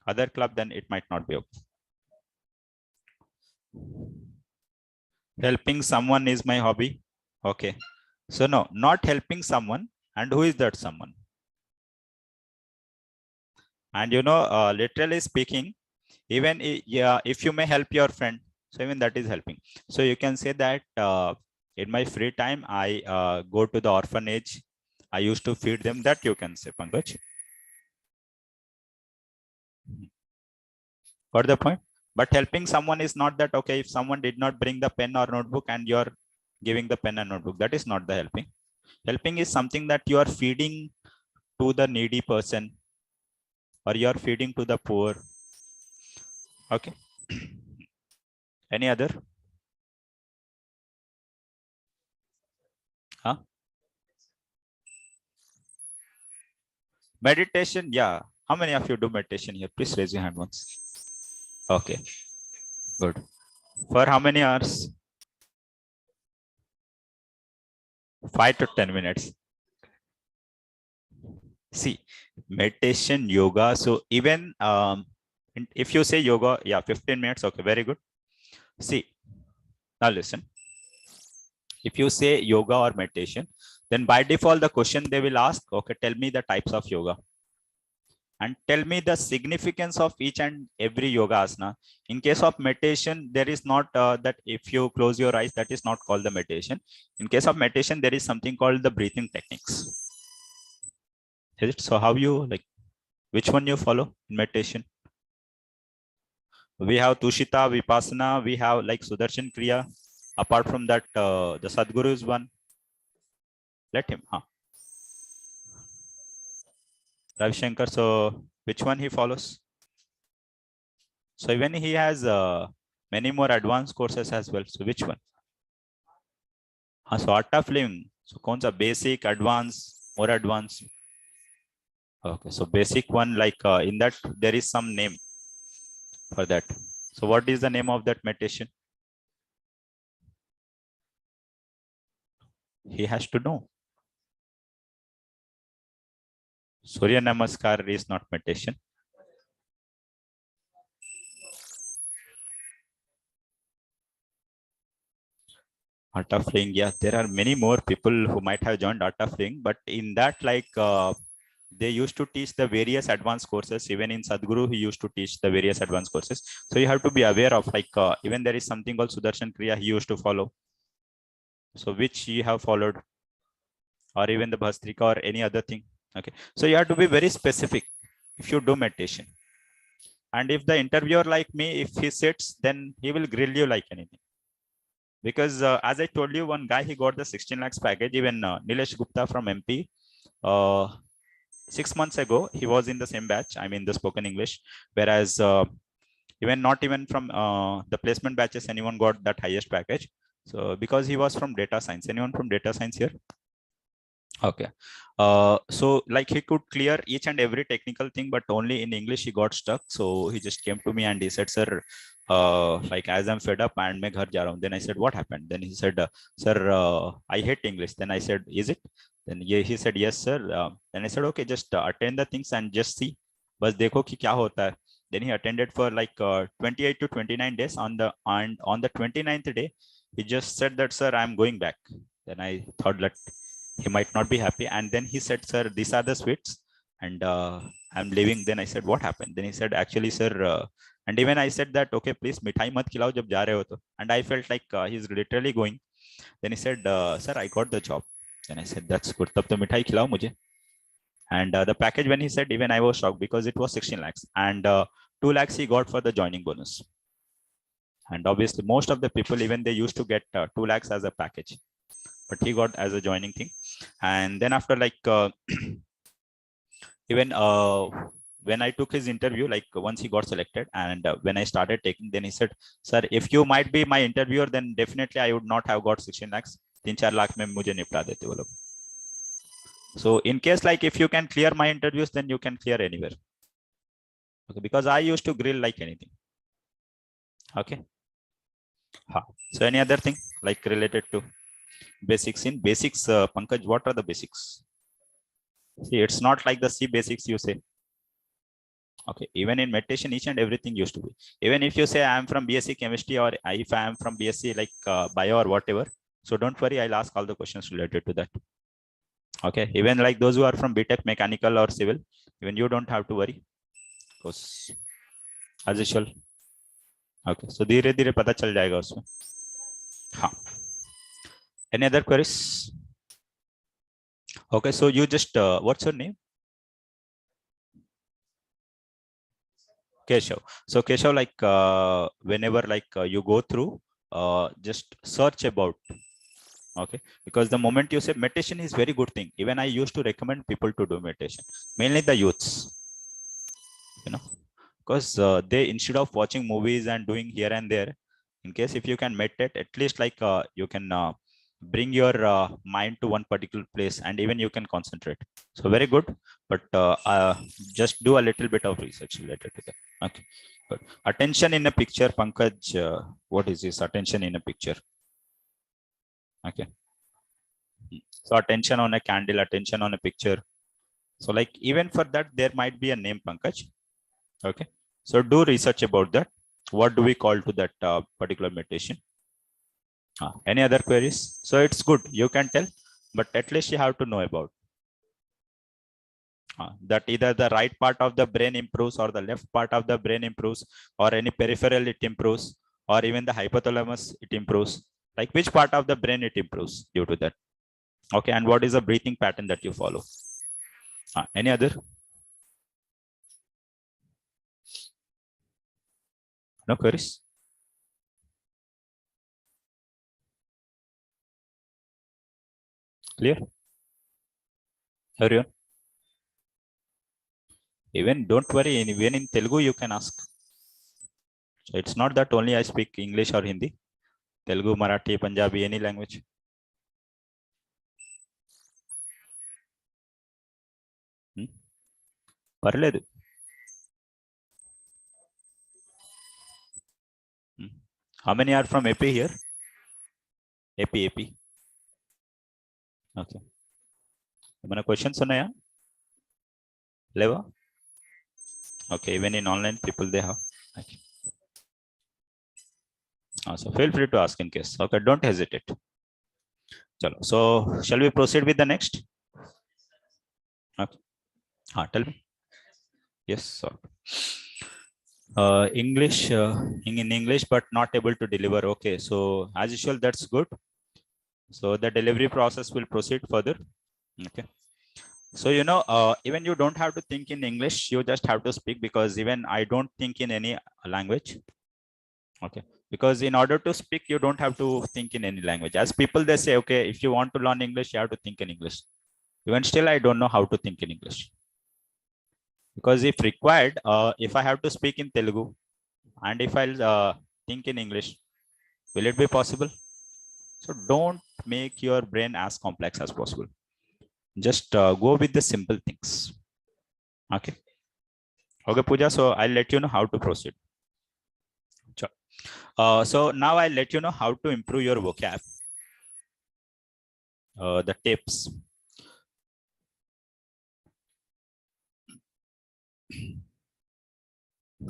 other club, then it might not be okay. Helping someone is my hobby. Okay. So no, not helping someone. And who is that someone? And you know, literally speaking, even if you may help your friend, so even that is helping. So you can say that in my free time, I go to the orphanage I used to feed them. That you can say, Pankaj. Got the point? But helping someone is not that, okay, if someone did not bring the pen or notebook and you're giving the pen and notebook, that is not the helping. Helping is something that you are feeding to the needy person or you are feeding to the poor. Okay. Any other? Huh? Meditation, yeah. How many of you do meditation here? Please raise your hand once. Okay, good. For how many hours? 5 to 10 minutes. See, meditation, yoga. So even if you say yoga, yeah, 15 minutes. Okay, very good. See, now listen. If you say yoga or meditation, then by default, the question they will ask, okay, tell me the types of yoga. And tell me the significance of each and every yoga asana. In case of meditation, there is not that if you close your eyes, that is not called the meditation. In case of meditation, there is something called the breathing techniques. Is it? So how you like, which one you follow in meditation? We have Tushita, Vipassana, we have like Sudarshan Kriya. Apart from that, the Sadguru is one. Let him. Ravi Shankar, so which one he follows? So even he has many more advanced courses as well. So which one? So art of living. So कौन सा basic, advanced, more advanced? Okay, so basic one, like in that there is some name for that. So what is the name of that meditation? He has to know. Surya Namaskar is not meditation. Art of living, yeah, there are many more people who might have joined art of living, but in that, like they used to teach the various advanced courses. Even in Sadhguru, he used to teach the various advanced courses. So you have to be aware of, like even there is something called Sudarshan Kriya he used to follow. So which you have followed, or even the Bhastrika or any other thing. Okay, so you have to be very specific if you do meditation. And if the interviewer like me, if he sits, then he will grill you like anything. Because as I told you, one guy, he got the 16 lakhs package. Even Nilesh Gupta from MP, 6 months ago, he was in the same batch. I mean, the spoken English. Whereas even not even from the placement batches, anyone got that highest package. So because he was from data science. Anyone from data science here? Okay. So like he could clear each and every technical thing, but only in English he got stuck. So he just came to me and he said, sir, like as I'm fed up and मैं घर जा रहा हूँ. Then I said, what happened? Then he said, sir, I hate English. Then I said, is it? Then he said, yes, sir. Then I said, okay, just attend the things and just see. बस देखो कि क्या होता है. Then he attended for like 28 to 29 days. On the 29th day, he just said that, sir, I'm going back. Then I thought that he might not be happy. And then he said, sir, these are the sweets and I'm leaving. Then I said, what happened? Then he said, actually, sir, and even I said that, okay, please mithai mat khilao jab ja rahe ho to. And I felt like he's literally going. Then he said, sir, I got the job. Then I said, that's good, tab to mithai khilao mujhe. And the package, when he said, even I was shocked because it was 16 lakhs and 2 lakhs he got for the joining bonus. And obviously most of the people, even they used to get 2 lakhs as a package, but he got as a joining thing. And then after like even when I took his interview, like once he got selected and when I started taking, then he said, sir, if you might be my interviewer, then definitely I would not have got 16 lakhs. 3-4 lakh mein mujhe nipta dete wo log. So in case like if you can clear my interviews, then you can clear anywhere. Okay, because I used to grill like anything. Okay. So any other thing like related to basics? In basics, Pankaj, what are the basics? See, it's not like the C basics you say. Okay, even in meditation, each and everything used to be. Even if you say I am from BSc chemistry, or if I am from BSc like bio or whatever, so don't worry, I'll ask all the questions related to that. Okay, even like those who are from BTech mechanical or civil, even you don't have to worry, because as usual. Okay, so धीरे धीरे पता चल जाएगा उसमें. हाँ. Any other queries? Okay, so you just, what's your name? Keshav. So Keshav, like whenever like you go through, just search about, okay, because the moment you say meditation is very good thing, even I used to recommend people to do meditation, mainly the youths, you know, because they, instead of watching movies and doing here and there, in case if you can meditate, at least like you can bring your mind to one particular place and even you can concentrate. So very good, but just do a little bit of research related to that. Okay, good. Attention in a picture, Pankaj, what is this attention in a picture? Okay, so attention on a candle, attention on a picture. So like even for that there might be a name, Pankaj. Okay, so do research about that. What do we call to that particular meditation? Any other queries? So it's good, you can tell, but at least you have to know about that either the right part of the brain improves or the left part of the brain improves, or any peripheral it improves, or even the hypothalamus it improves. Like which part of the brain it improves due to that? Okay, and what is the breathing pattern that you follow? Any other? No queries? Clear? Everyone? Even don't worry, even in Telugu you can ask. So it's not that only I speak English or Hindi. Telugu, Marathi, Punjabi, any language. పర్లేదు. How many are from AP here? AP. Okay. ఏమైనా questions ఉన్నాయా? లేవా? Okay, even in online people they have. Okay. So feel free to ask in case. Okay, don't hesitate. Chalo. So shall we proceed with the next? Okay. Tell me. Yes, sir. English, in English, but not able to deliver. Okay, so as usual, that's good. So the delivery process will proceed further. Okay. So, you know, even you don't have to think in English, you just have to speak, because even I don't think in any language. Okay. Because in order to speak, you don't have to think in any language. As people, they say, okay, if you want to learn English, you have to think in English. Even still, I don't know how to think in English. Because if required, if I have to speak in Telugu and if I'll think in English, will it be possible? So don't make your brain as complex as possible. Just go with the simple things. Okay. Okay, Pooja. So I'll let you know how to proceed. Sure. So now I'll let you know how to improve your vocab. The tips.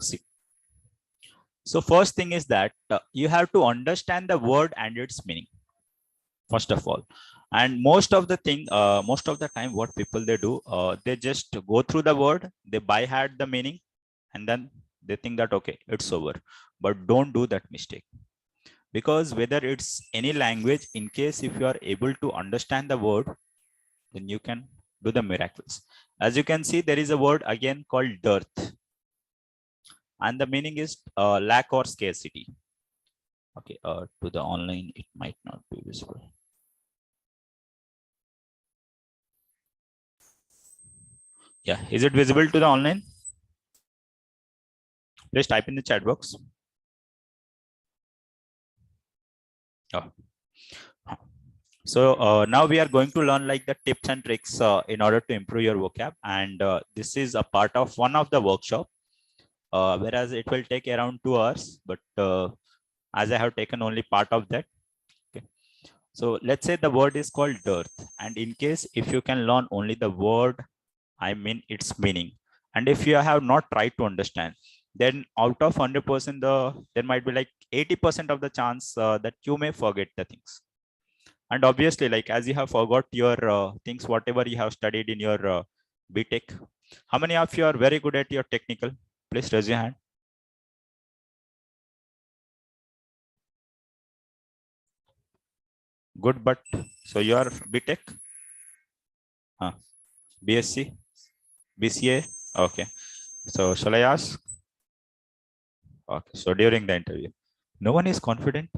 See. So first thing is that you have to understand the word and its meaning. First of all, and most of the time, what people they do, they just go through the word, they by heart the meaning, and then they think that okay, it's over. But don't do that mistake, because whether it's any language, in case if you are able to understand the word, then you can do the miracles. As you can see, there is a word again called dearth, and the meaning is lack or scarcity. Okay, to the online it might not be visible. Yeah, is it visible to the online? Please type in the chat box. Oh. So now we are going to learn like the tips and tricks in order to improve your vocab, and this is a part of one of the workshop, whereas it will take around 2 hours, but as I have taken only part of that. Okay. So let's say the word is called dearth, and in case if you can learn only the word, I mean its meaning, and if you have not tried to understand, then out of 100%, there might be like 80% of the chance that you may forget the things. And obviously, like as you have forgot your things, whatever you have studied in your BTech, how many of you are very good at your technical? Please raise your hand. Good, but so you are BTech? BSc, BCA. Okay. So shall I ask? Okay. So during the interview, no one is confident,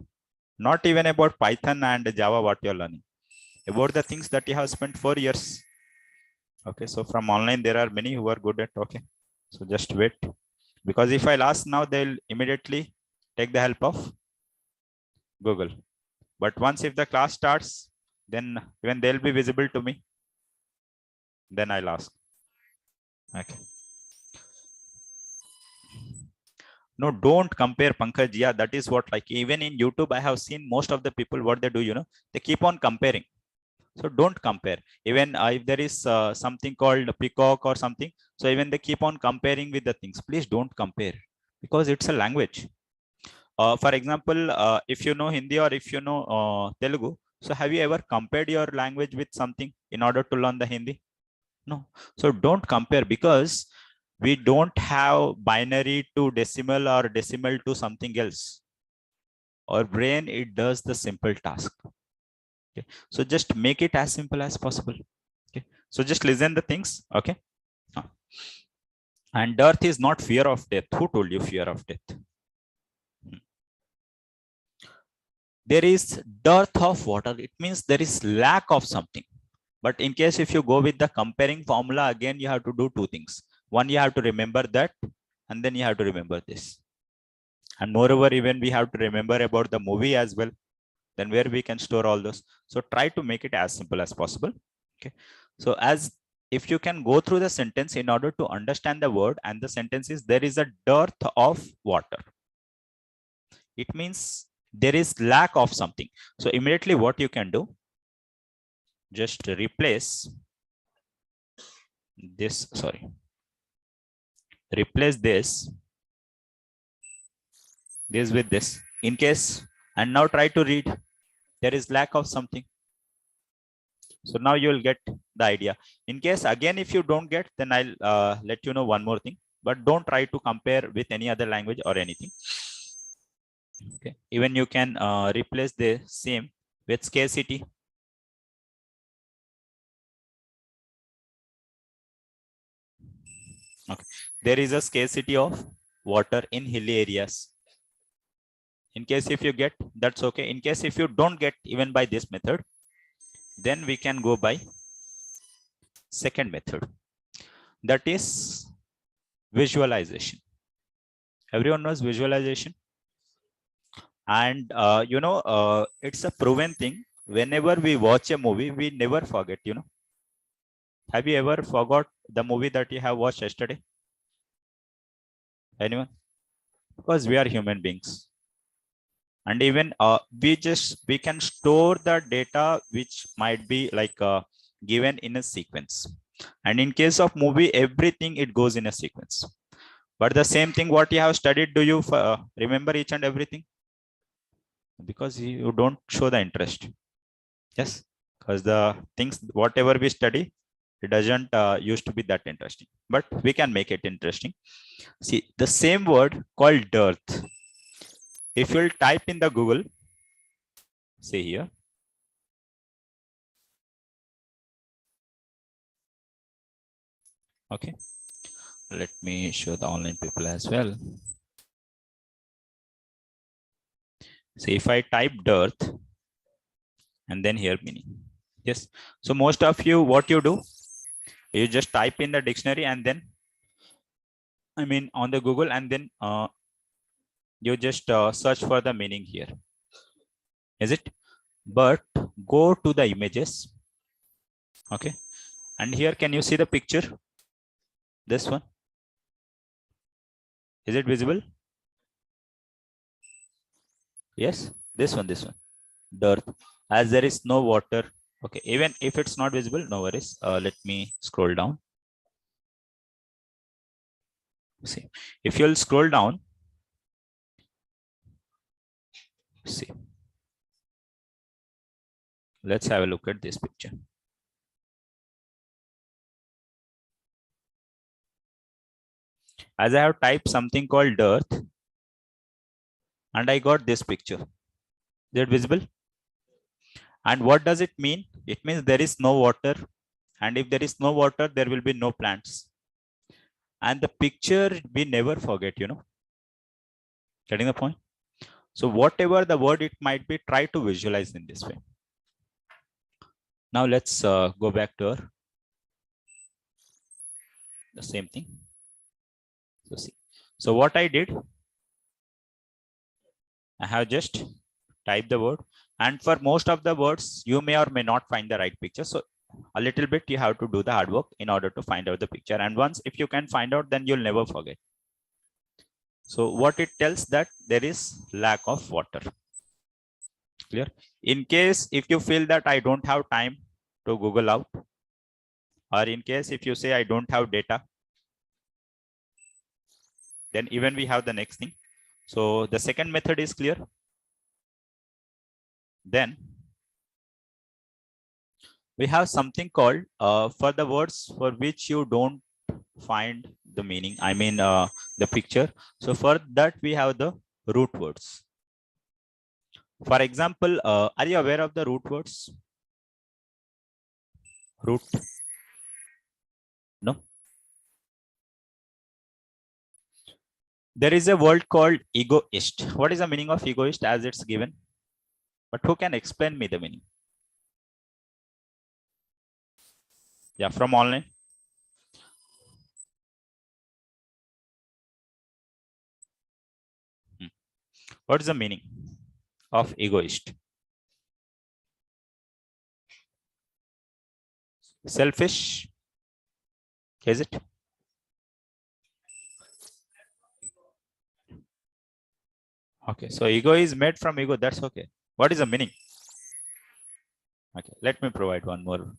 not even about Python and Java, what you're learning, about the things that you have spent 4 years. Okay. So from online, there are many who are good at. Okay. So just wait, because if I'll ask now, they'll immediately take the help of Google. But once if the class starts, then even they'll be visible to me. Then I'll ask. Okay. No, don't compare, Pankaj. Yeah, that is what, like, even in YouTube, I have seen most of the people, what they do, they keep on comparing. So don't compare. Even if there is something called peacock or something, so even they keep on comparing with the things. Please don't compare, because it's a language. For example, if you know Hindi or if you know Telugu, so have you ever compared your language with something in order to learn the Hindi? No. So don't compare, because we don't have binary to decimal or decimal to something else. Our brain, it does the simple task. Okay. So just make it as simple as possible. Okay. So just listen the things. Okay. And death is not fear of death. Who told you fear of death? There is dearth of water. It means there is lack of something. But in case if you go with the comparing formula, again, you have to do two things. One, you have to remember that, and then you have to remember this. And moreover, even we have to remember about the movie as well. Then where we can store all those. So try to make it as simple as possible. Okay. So as if you can go through the sentence in order to understand the word, and the sentence is, there is a dearth of water. It means there is lack of something. So immediately what you can do, just replace this, replace this with this, in case, and now try to read, there is lack of something. So now you will get the idea. In case again, if you don't get, then I'll let you know one more thing, but don't try to compare with any other language or anything. Okay. Even you can replace the same with scarcity. Okay. There is a scarcity of water in hilly areas. In case if you get, that's okay. In case if you don't get even by this method, then we can go by second method. That is visualization. Everyone knows visualization. And it's a proven thing. Whenever we watch a movie, we never forget, Have you ever forgot the movie that you have watched yesterday? Anyone? Because we are human beings. And even we can store the data which might be like given in a sequence. And in case of movie, everything, it goes in a sequence. But the same thing what you have studied, do you remember each and everything? Because you don't show the interest. Yes, because the things, whatever we study, it doesn't used to be that interesting, but we can make it interesting. See, the same word called dearth, if you'll type in the Google, say here, okay, let me show the online people as well. See, if I type dearth and then here meaning, yes, so most of you, what you do, you just type in the dictionary and then, I mean on the Google, and then you just search for the meaning here, is it? But go to the images, okay, and here can you see the picture, this one, is it visible? Yes, this one, dirt, as there is no water. Okay, even if it's not visible, no worries. Let me scroll down. See, if you'll scroll down, see, let's have a look at this picture. As I have typed something called dirt, and I got this picture. Is it visible? And what does it mean? It means there is no water. And if there is no water, there will be no plants. And the picture we never forget, getting the point? So whatever the word it might be, try to visualize in this way. Now let's go back to the same thing. So see, so what I did, I have just typed the word, and for most of the words, you may or may not find the right picture. So a little bit you have to do the hard work in order to find out the picture. And once if you can find out, then you'll never forget. So what it tells that there is lack of water. Clear? In case if you feel that I don't have time to Google out, or in case if you say I don't have data, then even we have the next thing. So the second method is clear. Then we have something called for the words for which you don't find the meaning, I mean the picture. So for that we have the root words. For example, are you aware of the root words? Root? No. There is a word called egoist. What is the meaning of egoist as it's given? But who can explain me the meaning? Yeah, from online. What is the meaning of egoist? Selfish? Is it? Okay, so ego is made from ego. That's okay. What is the meaning? Okay, let me provide one more.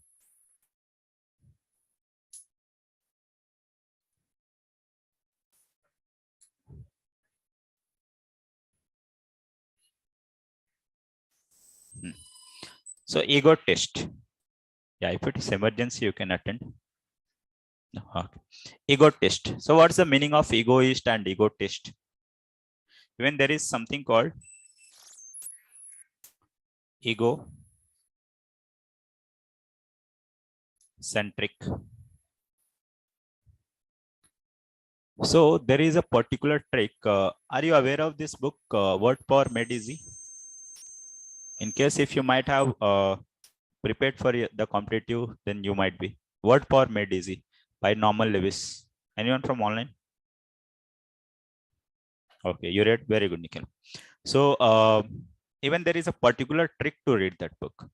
So ego test. Yeah, if it is emergency, you can attend. Okay. Ego test. So what's the meaning of egoist and ego test? Even there is something called ego centric. So there is a particular trick. Are you aware of this book, Word Power Made Easy? In case if you might have prepared for the competitive, then you might be. Word Power Made Easy by Norman Lewis. Anyone from online? Okay, you read. Very good, Nikhil. So even there is a particular trick to read that book.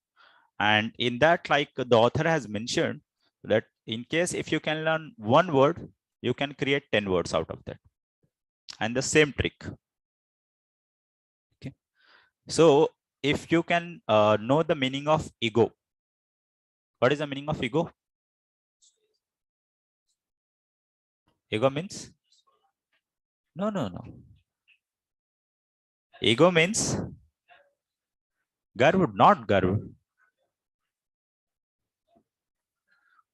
And in that, like the author has mentioned that in case if you can learn one word, you can create 10 words out of that. And the same trick. Okay. So if you can know the meaning of ego, what is the meaning of ego? Ego means? No. Ego means garv, not garv.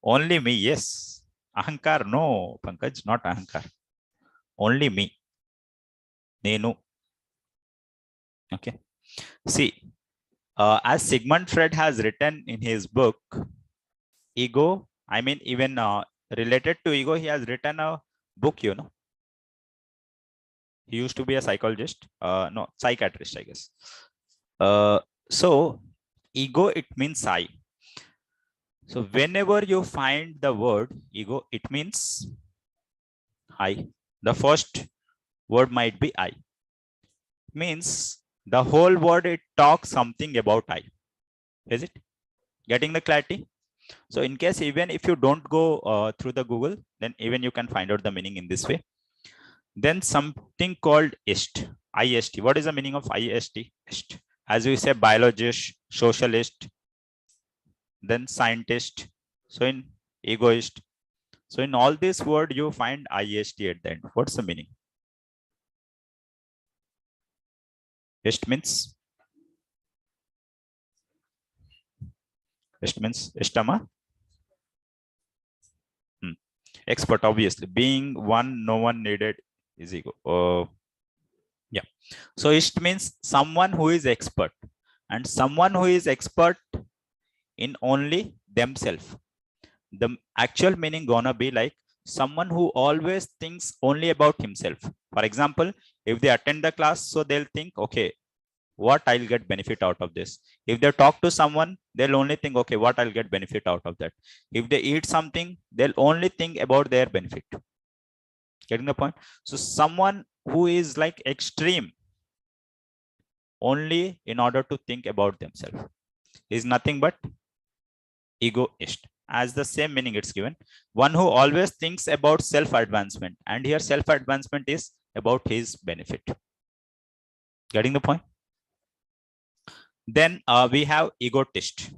Only me, yes. Ahankar, no, Pankaj, not ahankar. Only me. Nenu. Okay. See, as Sigmund Freud has written in his book, ego, I mean, even related to ego, he has written a book, He used to be a psychologist, no, psychiatrist, I guess. So, ego, it means I. So, whenever you find the word ego, it means I. The first word might be I. Means the whole word, it talks something about I. Is it? Getting the clarity? So in case even if you don't go through the Google, then even you can find out the meaning in this way. Then something called IST. IST. What is the meaning of IST? IST. As we say, biologist, socialist, then scientist. So in egoist. So in all this word, you find IST at the end. What's the meaning? IST means? IST means istama? Expert, obviously. Being one, no one needed is ego. Yeah. So it means someone who is expert, and someone who is expert in only themselves. The actual meaning gonna be like someone who always thinks only about himself. For example, if they attend the class, so they'll think, okay, what I'll get benefit out of this. If they talk to someone, they'll only think, okay, what I'll get benefit out of that. If they eat something, they'll only think about their benefit. Getting the point? So someone who is like extreme only in order to think about themselves is nothing but egoist. As the same meaning it's given, one who always thinks about self-advancement, and here self-advancement is about his benefit. Getting the point? Then we have egotist.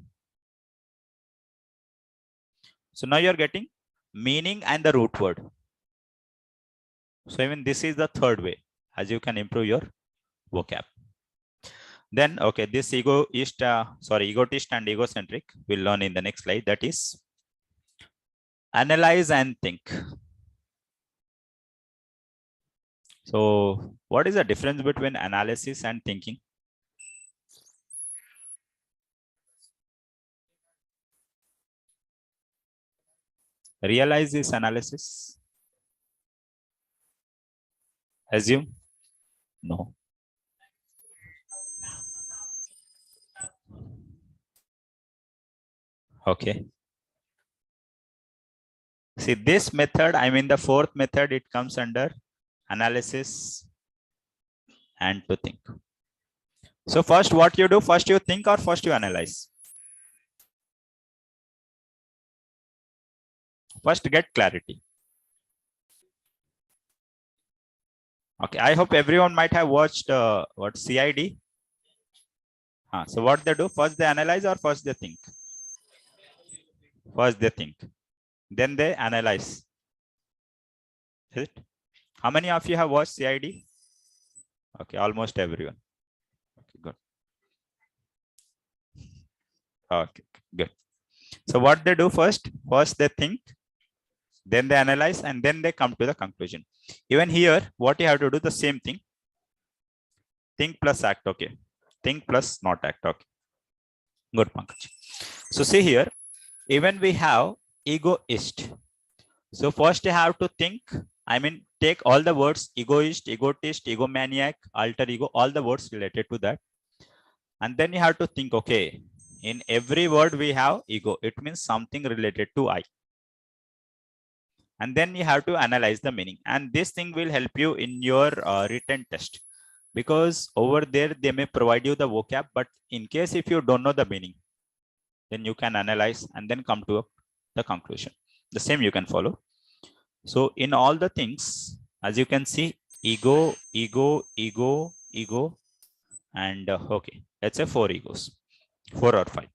So now you're getting meaning and the root word. So even this is the third way as you can improve your vocab. Then, okay, this egotist and egocentric we'll learn in the next slide. That is analyze and think. So what is the difference between analysis and thinking? Realize is analysis. Assume? No. Okay. See, this method, I mean the fourth method, it comes under analysis and to think. So first what you do, first you think or first you analyze? First get clarity. Okay, I hope everyone might have watched what CID. So what they do, first they analyze or first they think? First they think, then they analyze. Is it? How many of you have watched CID? Okay, almost everyone. Okay, good. Okay, good. So what they do first they think, then they analyze, and then they come to the conclusion. Even here, what you have to do, the same thing. Think plus act. Okay. Think plus not act. Okay. Good, Pankaj. So see here, even we have egoist. So first you have to think, I mean, take all the words egoist, egotist, egomaniac, alter ego, all the words related to that. And then you have to think, okay, in every word we have ego. It means something related to I. And then you have to analyze the meaning. And this thing will help you in your written test. Because over there, they may provide you the vocab. But in case if you don't know the meaning, then you can analyze and then come to the conclusion. The same you can follow. So in all the things, as you can see, ego, ego, ego, ego, and okay, let's say 4 egos, 4 or 5.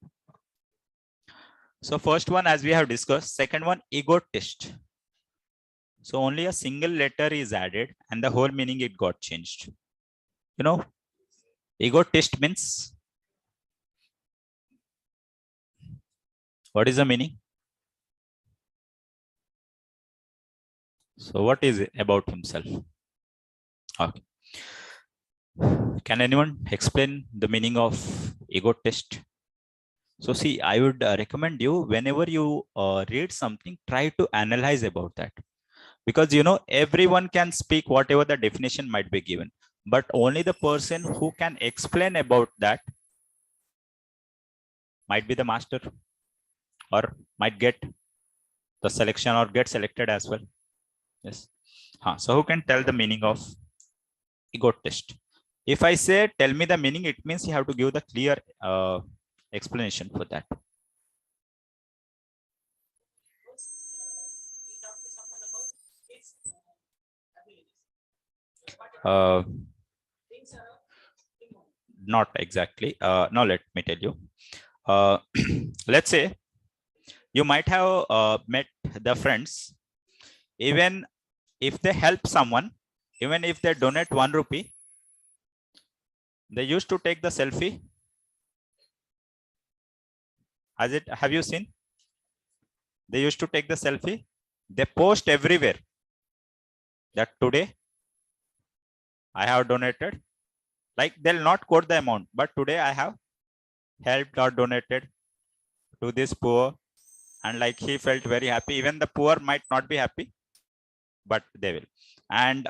So first one, as we have discussed, second one, egotist. So only a single letter is added and the whole meaning it got changed. You know, egotist means, what is the meaning? So what is it about himself? Okay. Can anyone explain the meaning of egotist? So see, I would recommend you, whenever you read something, try to analyze about that. Because, you know, everyone can speak whatever the definition might be given. But only the person who can explain about that might be the master or might get the selection or get selected as well. Yes. So who can tell the meaning of egotist? If I say, tell me the meaning, it means you have to give the clear explanation for that. Not exactly. Now let me tell you. Let's say you might have met the friends. Even if they help someone, even if they donate 1 rupee, they used to take the selfie. Have you seen? They used to take the selfie. They post everywhere that today I have donated. Like, they'll not quote the amount, but today I have helped or donated to this poor and like he felt very happy. Even the poor might not be happy, but they will. And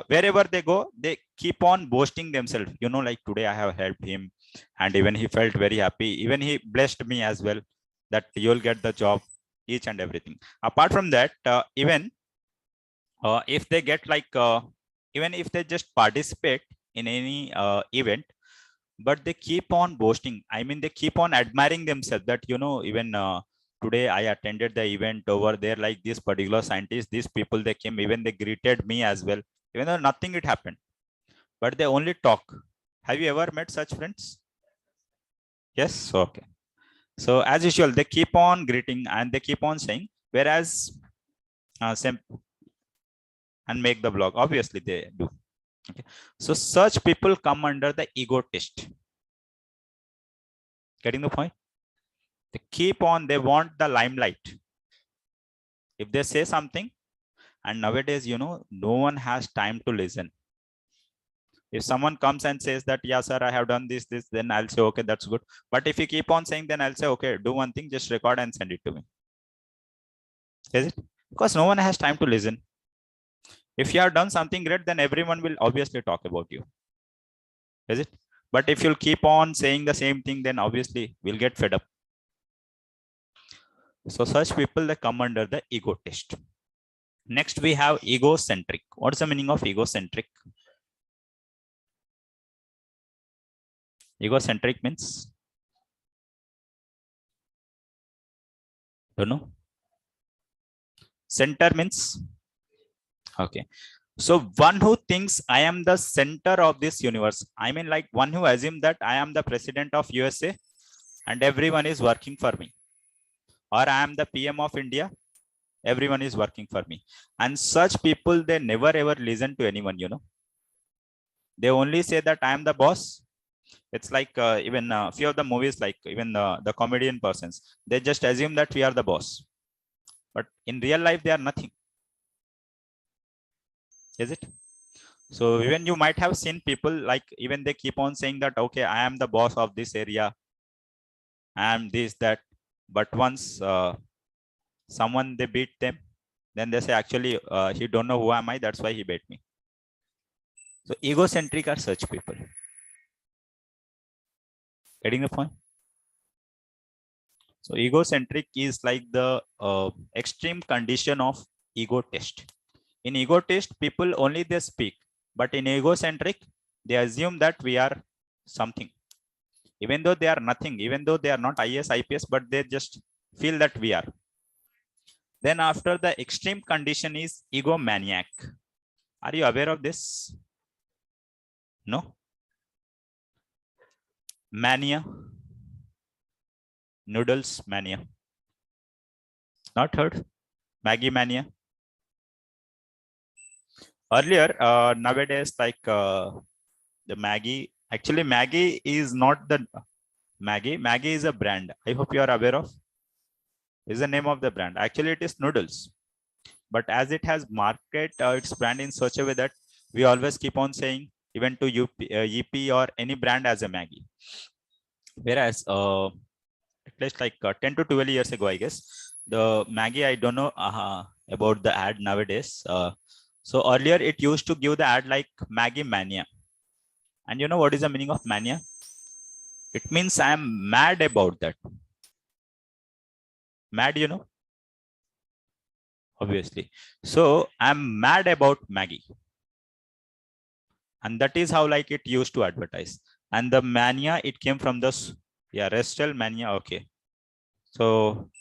wherever they go, they keep on boasting themselves. Like today I have helped him, and even he felt very happy. Even he blessed me as well, that you'll get the job, each and everything. Apart from that, even if they get like, even if they just participate in any event, but they keep on boasting. I mean, they keep on admiring themselves that, even today I attended the event over there, like this particular scientist, these people, they came, even they greeted me as well, even though nothing it happened, but they only talk. Have you ever met such friends? Yes. Okay. So as usual, they keep on greeting and they keep on saying, whereas same, and make the blog. Obviously they do. Okay. So such people come under the ego test. Getting the point? They keep on, they want the limelight. If they say something, and nowadays, no one has time to listen. If someone comes and says that, yeah, sir, I have done this, then I'll say, okay, that's good. But if you keep on saying, then I'll say, okay, do one thing, just record and send it to me. Is it? Because no one has time to listen. If you have done something great, then everyone will obviously talk about you. Is it? But if you'll keep on saying the same thing, then obviously we'll get fed up. So such people, they come under the ego test. Next, we have egocentric. What's the meaning of egocentric? Egocentric means, don't know. Center means, okay. So one who thinks I am the center of this universe. I mean, like one who assumes that I am the president of USA and everyone is working for me. Or I am the PM of India, everyone is working for me. And such people, they never ever listen to anyone, They only say that I am the boss. It's like even a few of the movies, like even the comedian persons, they just assume that we are the boss. But in real life, they are nothing. Is it? So even you might have seen people, like even they keep on saying that, okay, I am the boss of this area. I am this, that. But once someone, they beat them, then they say, actually, he don't know who am I. That's why he beat me. So egocentric are such people. Getting the point? So egocentric is like the extreme condition of ego test. In ego test, people only they speak, but in egocentric, they assume that we are something, even though they are nothing, even though they are not IS, IPS, but they just feel that we are. Then after the extreme condition is egomaniac. Are you aware of this? No? Mania. Noodles mania. Not heard? Maggie mania. Earlier, nowadays, like the Maggie, actually Maggie is not the Maggie. Maggie is a brand. I hope you are aware of. Is the name of the brand. Actually, it is noodles. But as it has market its brand in such a way that we always keep on saying, even to EP or any brand as a Maggie. Whereas at least like 10 to 12 years ago, I guess, the Maggie, I don't know about the ad nowadays. So earlier it used to give the ad like Maggie Mania. And you know what is the meaning of mania? It means I am mad about that. Mad, obviously. So I'm mad about Maggie. And that is how like it used to advertise. And the mania, it came from this, yeah, Restel mania. Okay. So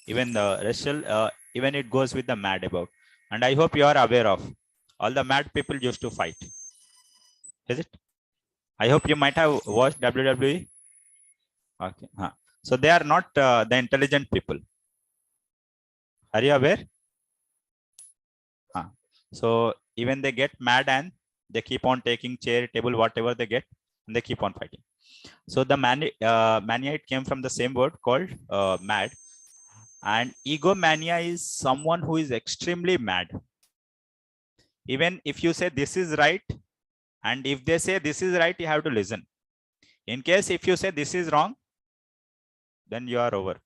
even the Restel, even it goes with the mad about. And I hope you are aware of all the mad people used to fight. Is it? I hope you might have watched WWE. Okay. So they are not the intelligent people. Are you aware? So even they get mad and they keep on taking chair, table, whatever they get, and they keep on fighting. So the mania, it came from the same word called mad. And egomania is someone who is extremely mad. Even if you say this is right, and if they say this is right, you have to listen. In case if you say this is wrong, then you are over.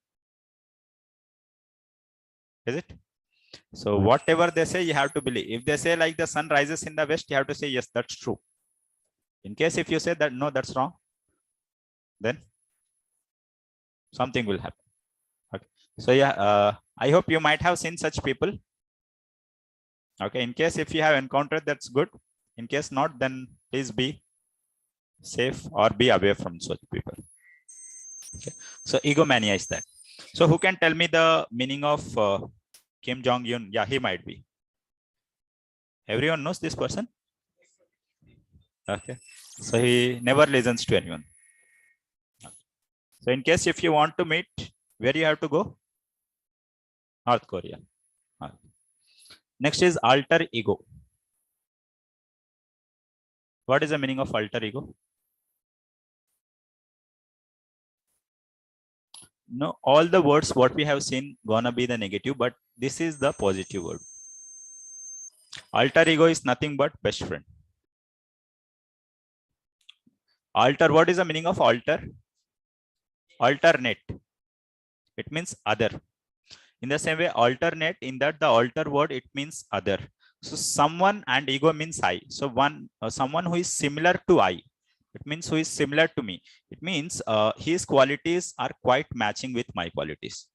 Is it? So whatever they say, you have to believe. If they say like the sun rises in the west, you have to say, yes, that's true. In case if you say that, no, that's wrong, then something will happen. Okay. So yeah, I hope you might have seen such people. Okay. In case if you have encountered, that's good. In case not, then please be safe or be away from such people. Okay. So egomania is that. So who can tell me the meaning of Kim Jong-un? Yeah, he might be. Everyone knows this person. Okay. So he never listens to anyone. So in case if you want to meet, where you have to go? North Korea. Next is alter ego. What is the meaning of alter ego? No, all the words what we have seen gonna be the negative, but this is the positive word. Alter ego is nothing but best friend. Alter, what is the meaning of alter? Alternate. It means other. In the same way, alternate, in that the alter word, it means other. So someone and ego means I. So someone who is similar to I. It means who is similar to me. It means his qualities are quite matching with my qualities.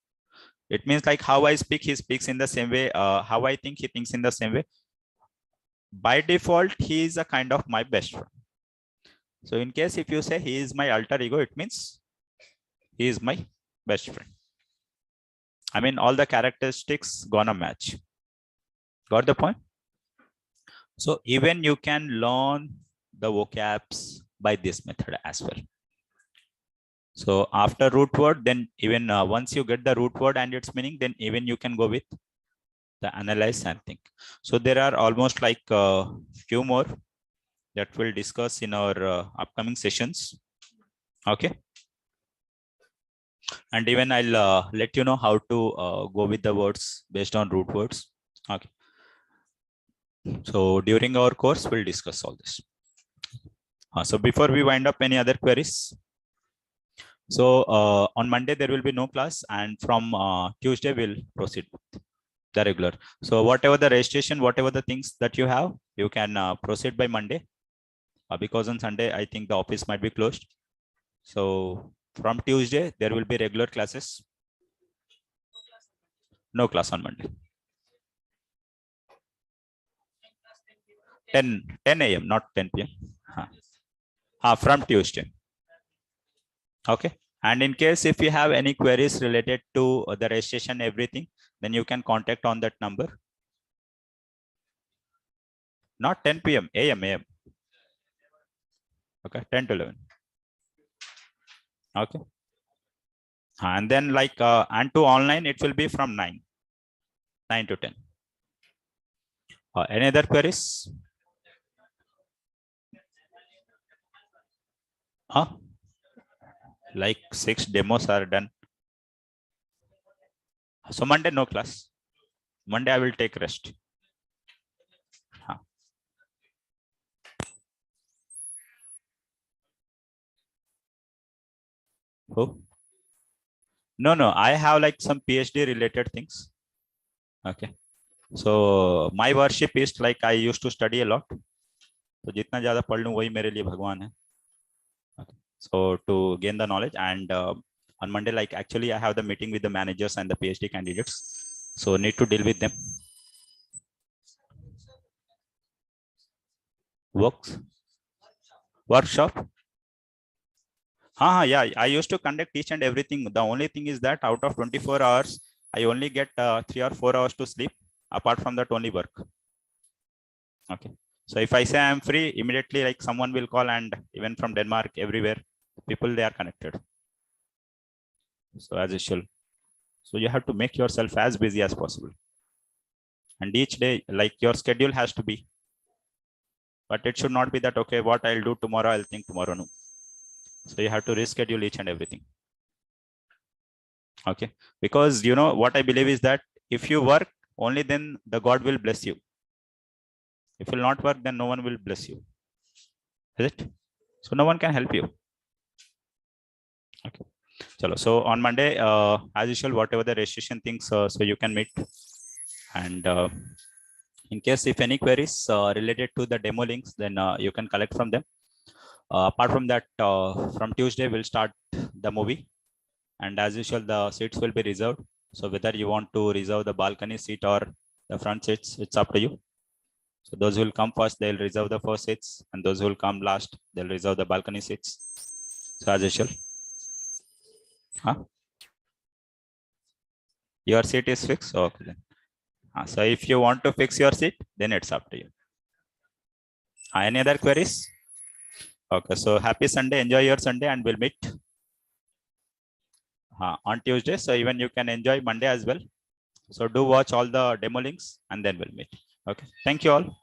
It means like how I speak, he speaks in the same way. How I think, he thinks in the same way. By default, he is a kind of my best friend. So in case if you say he is my alter ego, it means he is my best friend. I mean, all the characteristics gonna match. Got the point? So even you can learn the vocabs by this method as well. So after root word, then even once you get the root word and its meaning, then even you can go with the analyze and think. So there are almost like few more that we'll discuss in our upcoming sessions. Okay. And even I'll let you know how to go with the words based on root words. Okay. So during our course, we'll discuss all this. So before we wind up, any other queries? So on Monday, there will be no class, and from Tuesday, we'll proceed with the regular. So whatever the registration, whatever the things that you have, you can proceed by Monday. Because on Sunday, I think the office might be closed. So from Tuesday, there will be regular classes. No class on Monday. 10 a.m., not 10 p.m. From Tuesday. Okay. And in case if you have any queries related to the registration, everything, then you can contact on that number. Not 10 p.m., a.m. Okay, 10 to 11. Okay. And then like, and to online, it will be from 9 to 10. Any other queries? Like 6 demos are done. So Monday, no class. Monday, I will take rest. Who? No, I have like some PhD related things. Okay. So my worship is like I used to study a lot. So जितना ज़्यादा पढ़ लूँ वही मेरे लिए भगवान है. Okay. So to gain the knowledge, and on Monday, like actually I have the meeting with the managers and the PhD candidates. So need to deal with them. Workshop. Yeah, I used to conduct each and everything. The only thing is that out of 24 hours, I only get 3 or 4 hours to sleep. Apart from that, only work. Okay. So if I say I'm free, immediately like someone will call, and even from Denmark, everywhere, people, they are connected. So as usual. So you have to make yourself as busy as possible. And each day, like your schedule has to be. But it should not be that, okay, what I'll do tomorrow, I'll think tomorrow. No. So you have to reschedule each and everything. Okay. Because you know what I believe is that if you work, only then the God will bless you. If you will not work, then no one will bless you. Is it? So no one can help you. Okay. Chalo. So on Monday, as usual, whatever the registration things, so you can meet. And in case if any queries related to the demo links, then you can collect from them. Apart from that, from Tuesday, we'll start the movie. And as usual, the seats will be reserved. So whether you want to reserve the balcony seat or the front seats, it's up to you. So those who will come first, they'll reserve the first seats. And those who will come last, they'll reserve the balcony seats. So as usual. Huh? Your seat is fixed? Okay then. So if you want to fix your seat, then it's up to you. Any other queries? Okay, so happy Sunday. Enjoy your Sunday and we'll meet on Tuesday. So even you can enjoy Monday as well. So do watch all the demo links and then we'll meet. Okay, thank you all.